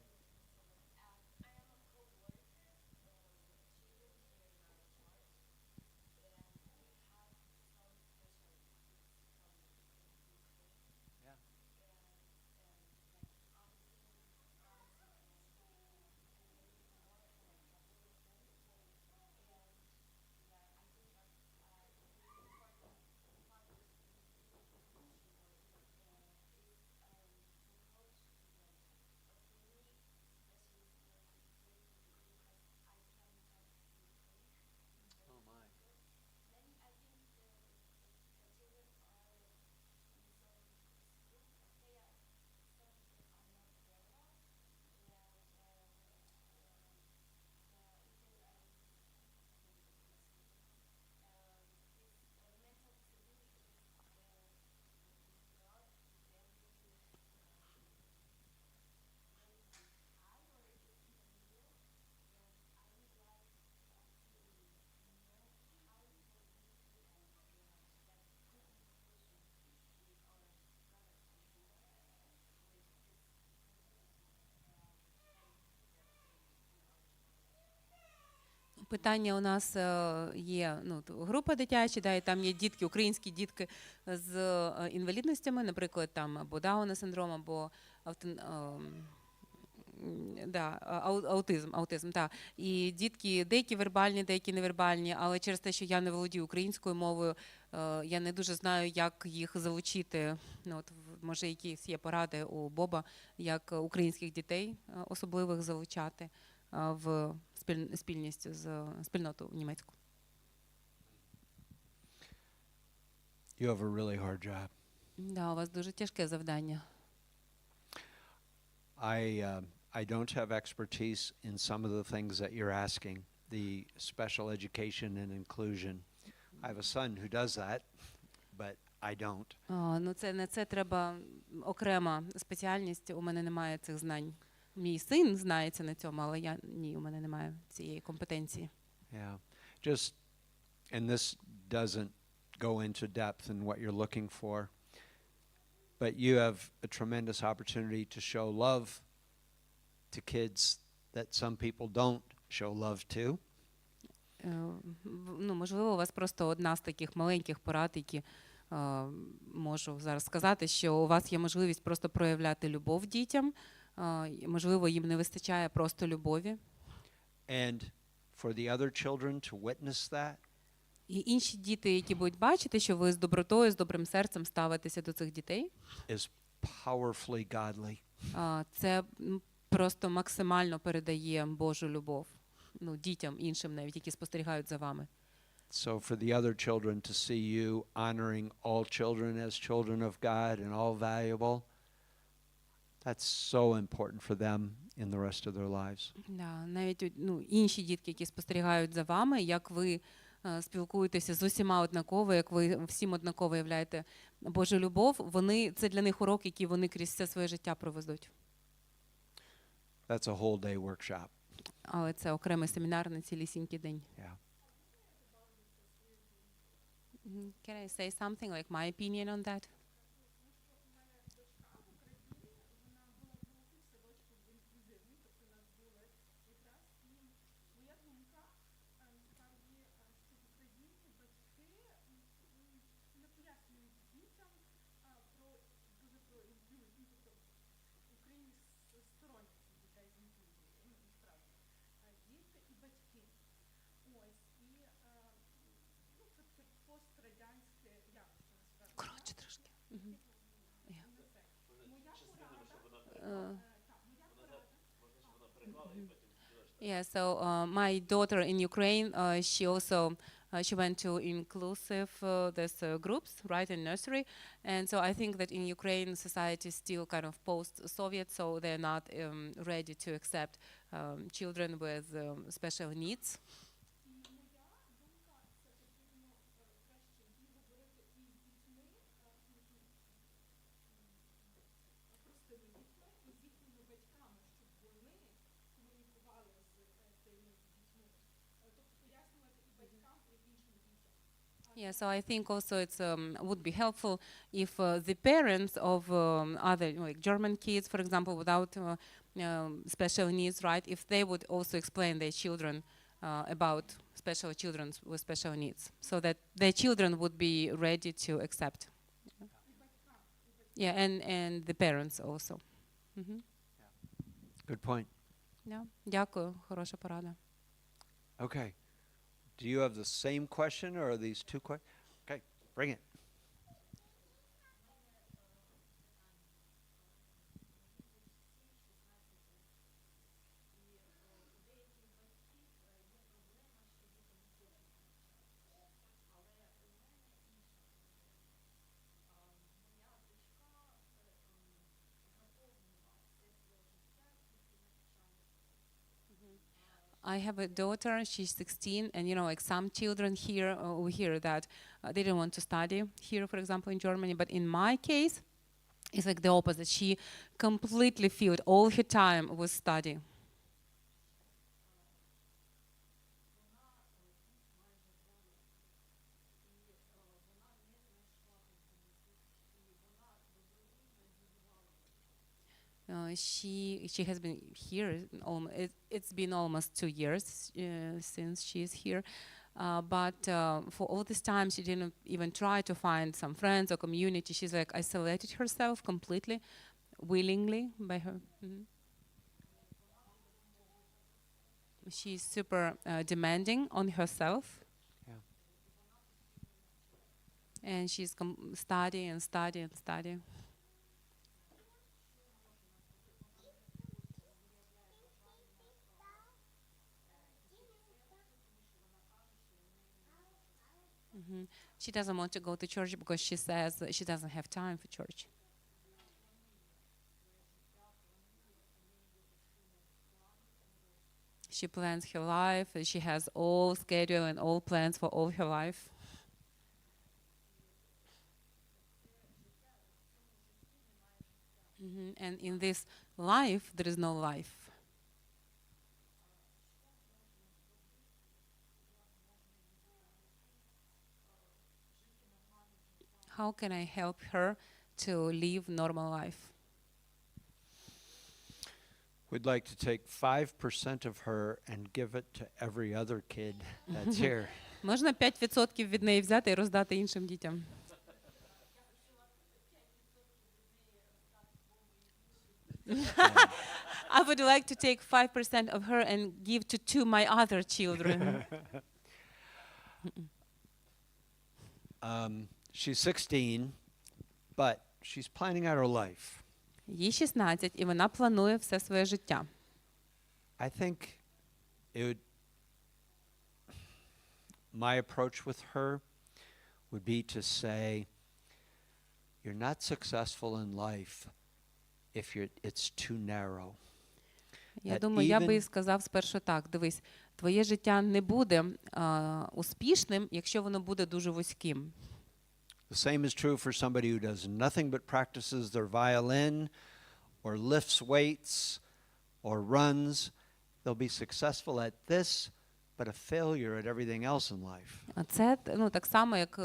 Питання у нас є, ну, група дитяча, да, і там є дітки, українські дітки з інвалідностями, наприклад, там або Дауна синдром, або аутизм, так. І дітки деякі вербальні, деякі невербальні, але через те, що я не володію українською мовою, я не дуже знаю, як їх залучити. Ну, от, може, якісь є поради у Боба, як українських дітей особливих залучати в спільність з спільноту німецьку. You have a really hard job. Да, у вас дуже тяжке завдання. I don't have expertise in some of the things that you're asking, the special education and inclusion. I have a son who does that, but I don't. Ну, це треба окрема спеціальність, у мене немає цих знань. Мій син знається на цьому, але у мене немає цієї компетенції. Yeah. Just, and this doesn't go into depth in what you're looking for, but you have a tremendous opportunity to show love to kids that some people don't show love to. Ну, можливо, у вас просто одна з таких маленьких порад, які можу зараз сказати, що у вас є можливість просто проявляти любов дітям. Можливо, їм не вистачає просто любові. And for the other children to witness that. І інші діти, які будуть бачити, що ви з добротою, з добрим серцем ставитеся до цих дітей. Is powerfully godly. Це просто максимально передає Божу любов. Ну, дітям іншим навіть, які спостерігають за вами. So for the other children to see you honoring all children as children of God and all valuable, that's so important for them in the rest of their lives. Да, навіть інші дітки, які спостерігають за вами, як ви спілкуєтеся з усіма однаково, як ви всім однаково являєте Божу любов, це для них урок, який вони крізь все своє життя проведуть. That's a whole day workshop. Але це окремий семінар на цілісінький день. Yeah. Can I say something, like my opinion on that? Коротше трошки. Yeah, so my daughter in Ukraine, she went to inclusive groups, right, in nursery, and so I think that in Ukraine society is still kind of post-Soviet, so they're not ready to accept children with special needs. Yeah, so I think also it's would be helpful if the parents of other like German kids, for example, without special needs, right? If they would also explain their children about special children with special needs, so that their children would be ready to accept. Yeah, and the parents also. Good point. Yeah, дякую, хороша порада. Okay. Do you have the same question or are these two questions? Okay, bring it. I have a daughter, she's 16, and like some children here, we hear that they don't want to study here, for example, in Germany. But in my case, it's like the opposite. She completely filled all her time with study. She has been here. It's been almost 2 years since she's here, but for all this time she didn't even try to find some friends or community. She's like isolated herself completely, willingly by her. She's super demanding on herself. Yeah. And she's study and study and study. She doesn't want to go to church because she says that she doesn't have time for church. She plans her life, and she has all schedule and all plans for all her life. And in this life, there is no life. How can I help her to live normal life? We'd like to take 5% of her and give it to every other kid that's here. Можна 5% від неї взяти і роздати іншим дітям. I would like to take 5% of her and give to my other children. She's 16, but she's planning out her life. Їй 16, і вона планує все своє життя. I think it would my approach with her would be to say, you're not successful in life if it's too narrow. Я That думаю, я би even- сказав спершу так: дивись, твоє життя не буде успішним, якщо воно буде дуже вузьким. The same is true for somebody who does nothing but practices their violin or lifts weights or runs. They'll be successful at this, but a failure at everything else in life. А це так само, як,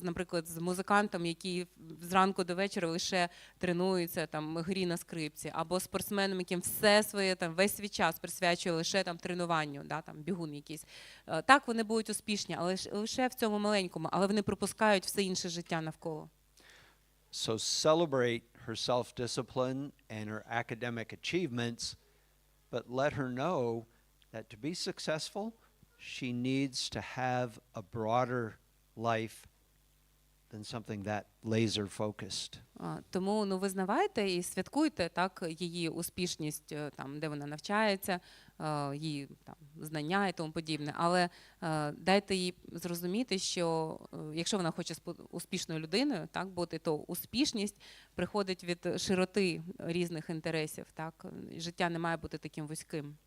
наприклад, з музикантом, який зранку до вечора лише тренується там грі на скрипці, або спортсменом, яким все своє весь свій час присвячує лише тренуванню, бігун якийсь. Так, вони будуть успішні, але лише в цьому маленькому, але вони пропускають все інше життя навколо. So celebrate her self-discipline and her academic achievements, but let her know that to be successful, she needs to have a broader life than something that laser-focused. Тому визнавайте і святкуйте так її успішність, де вона навчається, її знання і тому подібне. Але дайте їй зрозуміти, що якщо вона хоче успішною людиною бути, то успішність приходить від широти різних інтересів. Життя не має бути таким вузьким.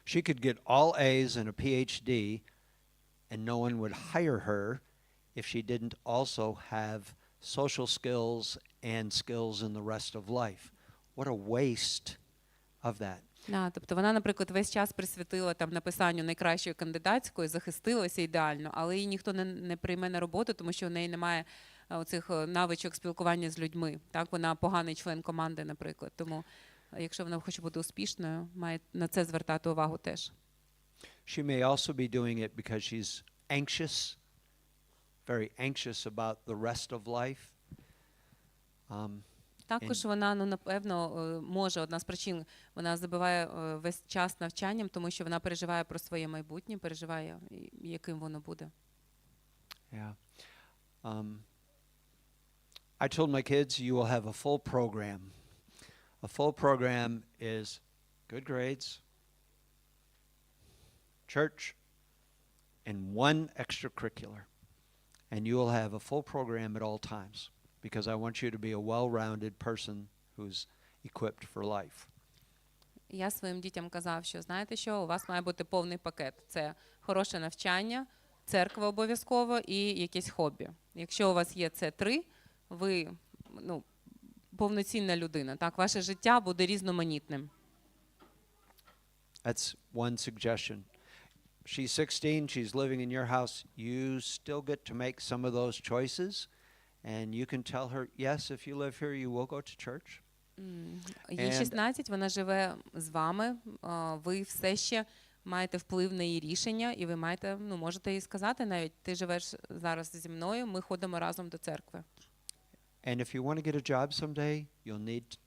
She could get all A's and a PhD, and no one would hire her if she didn't also have social skills and skills in the rest of life. What a waste of that. Тобто вона, наприклад, весь час присвятила написанню найкращої кандидатської, захистилася ідеально, але її ніхто не прийме на роботу, тому що у неї немає оцих навичок спілкування з людьми. Вона поганий член команди, наприклад. Тому якщо вона хоче бути успішною, має на це звертати увагу теж. She may also be doing it because she's anxious, very anxious about the rest of life. Також вона, напевно, може, одна з причин, вона забиває весь час навчанням, тому що вона переживає про своє майбутнє, переживає, яким воно буде. Yeah. I told my kids, you will have a full program. A full program is good grades, church, and one extracurricular. And you will have a full program at all times because I want you to be a well-rounded person who's equipped for life. Я своїм дітям казав, що знаєте що, у вас має бути повний пакет. Це хороше навчання, церква обов'язково і якесь хобі. Якщо у вас є це три, ви, повноцінна людина. Ваше життя буде різноманітним. That's one suggestion. She's 16, she's living in your house. You still get to make some of those choices. And you can tell her, yes, if you live here, you will go to church. Їй 16, вона живе з вами, ви все ще маєте вплив на її рішення, і ви можете їй сказати навіть, ти живеш зараз зі мною, ми ходимо разом до церкви. And if you want to get a job someday, you'll need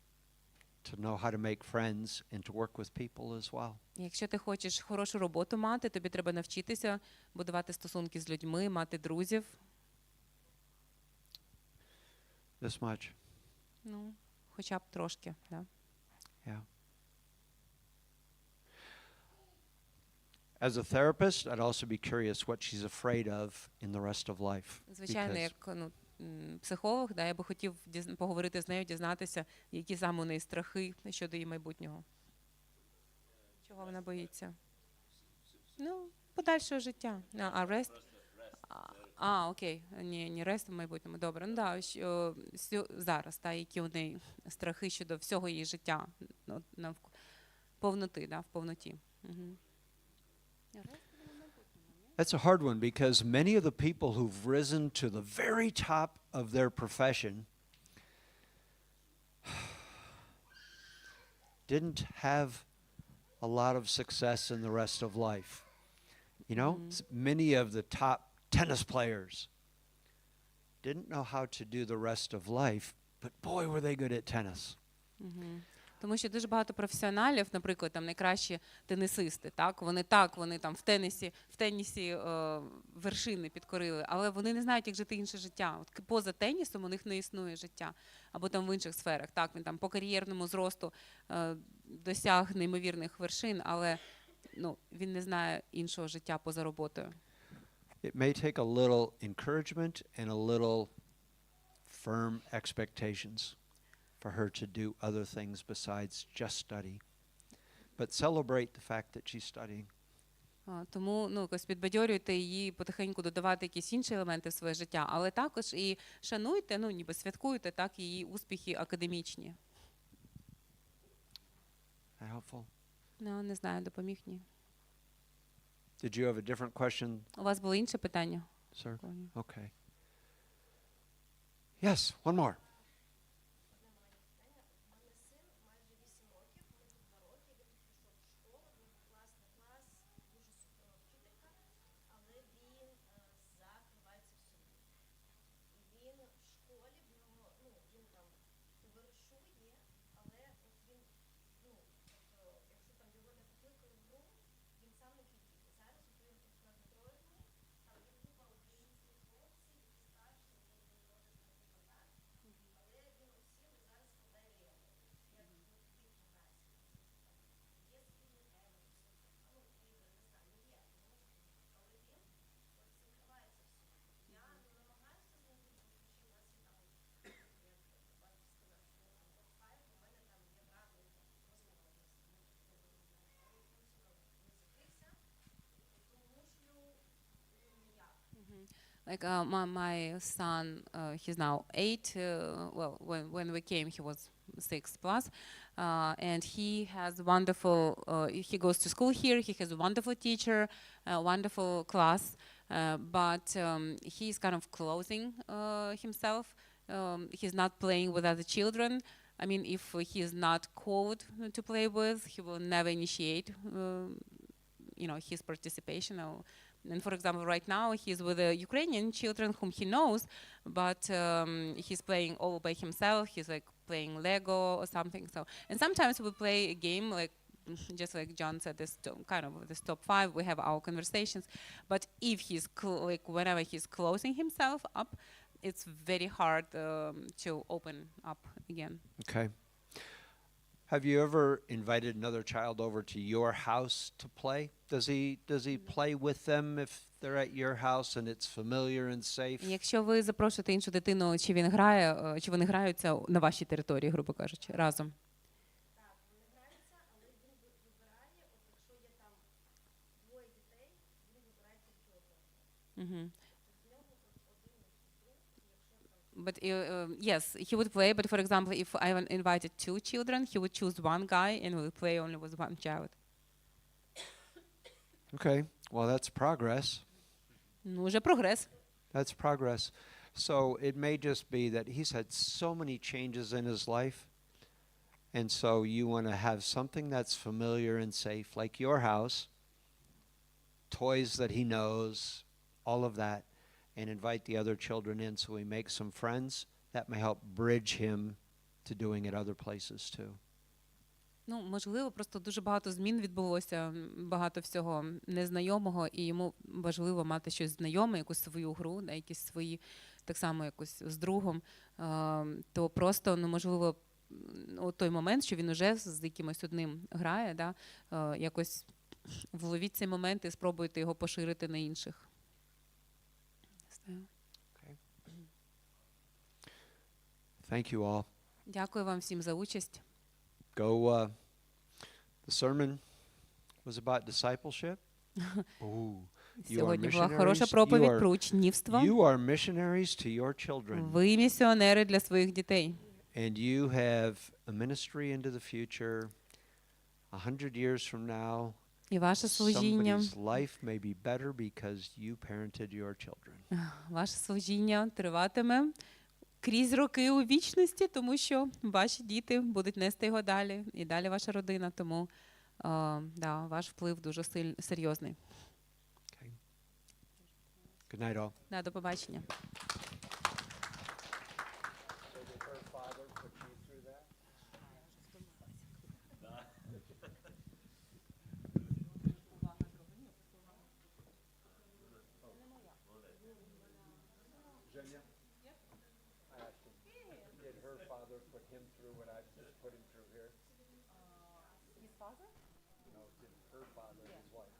to know how to make friends and to work with people as well. Якщо ти хочеш хорошу роботу мати, тобі треба навчитися будувати стосунки з людьми, мати друзів. This much. Хоча б трошки, да. Yeah. As a therapist, I'd also be curious what she's afraid of in the rest of life. Звичайно, як психолог, я би хотів поговорити з нею, дізнатися, які саме у неї страхи щодо її майбутнього. Чого вона боїться? Подальшого життя. Арест? Окей. Ні, рест в майбутньому. Добре. Зараз, які у неї страхи щодо всього її життя, повноти, в повноті. That's a hard one because many of the people who've risen to the very top of their profession didn't have a lot of success in the rest of life. You know, many of the top tennis players didn't know how to do the rest of life, but boy, were they good at tennis. Тому що дуже багато професіоналів, наприклад, найкращі тенісисти, вони там в тенісі вершини підкорили, але вони не знають, як жити інше життя. Поза тенісом у них не існує життя, або там в інших сферах. Він там по кар'єрному зросту досяг неймовірних вершин, але він не знає іншого життя поза роботою. It may take a little encouragement and a little firm expectations for her to do other things besides just study. But celebrate the fact that she's studying. Тому якось підбадьорюйте її потихеньку додавати якісь інші елементи в своє життя, але також і шануйте, ніби святкуйте так її успіхи академічні. That helpful? Не знаю, допоміг ні. Did you have a different question, У вас було інше питання? sir? Okay. Yes, one more. Like my son, he's now 8. Well, when we came, he was 6 plus, and he has wonderful. He goes to school here. He has a wonderful teacher, a wonderful class, but he's kind of closing himself. He's not playing with other children. I mean, if he is not called to play with, he will never initiate, his participation. And for example, right now he's with the Ukrainian children whom he knows, but he's playing all by himself. He's like playing Lego or something. So, and sometimes we play a game like, just like John said, this kind of this top 5. We have our conversations, but if he's whenever he's closing himself up, it's very hard to open up again. Okay. Have you ever invited another child over to your house to play? Does he play with them if they're at your house and it's familiar and safe? Якщо ви запрошуєте іншу дитину, чи він грає, чи вони граються на вашій території, грубо кажучи, разом? Так, вони граються, але він вибирає, якщо є там 2 дітей, він вибирає тільки одного. But yes, he would play. But for example, if I invited 2 children, he would choose one guy and would play only with one child. Okay. Well, that's progress. Уже прогрес. That's progress. So it may just be that he's had so many changes in his life, and so you want to have something that's familiar and safe, like your house, toys that he knows, all of that, and invite the other children in so he makes some friends. That may help bridge him to doing it other places too. Можливо, просто дуже багато змін відбулося, багато всього незнайомого, і йому важливо мати щось знайоме, якусь свою гру, якісь свої, так само якось з другом, то просто, можливо, у той момент, що він уже з якимось одним грає, якось вловіть цей момент і спробуйте його поширити на інших. Okay. Thank you all. Дякую вам всім за участь. The sermon was about discipleship. Сьогодні була хороша проповідь про учнівство. You are missionaries to your children. Ви місіонери для своїх дітей. And you have a ministry into the future. 100 years from now, І ваше служіння, somebody's life may be better because you parented your children. Ваше служіння триватиме крізь роки у вічності, тому що ваші діти будуть нести його далі, і далі ваша родина, тому ваш вплив дуже серйозний. Okay. Good night all. До побачення. Did her father put him through what I just put him through here? His father? No, did her father, his wife.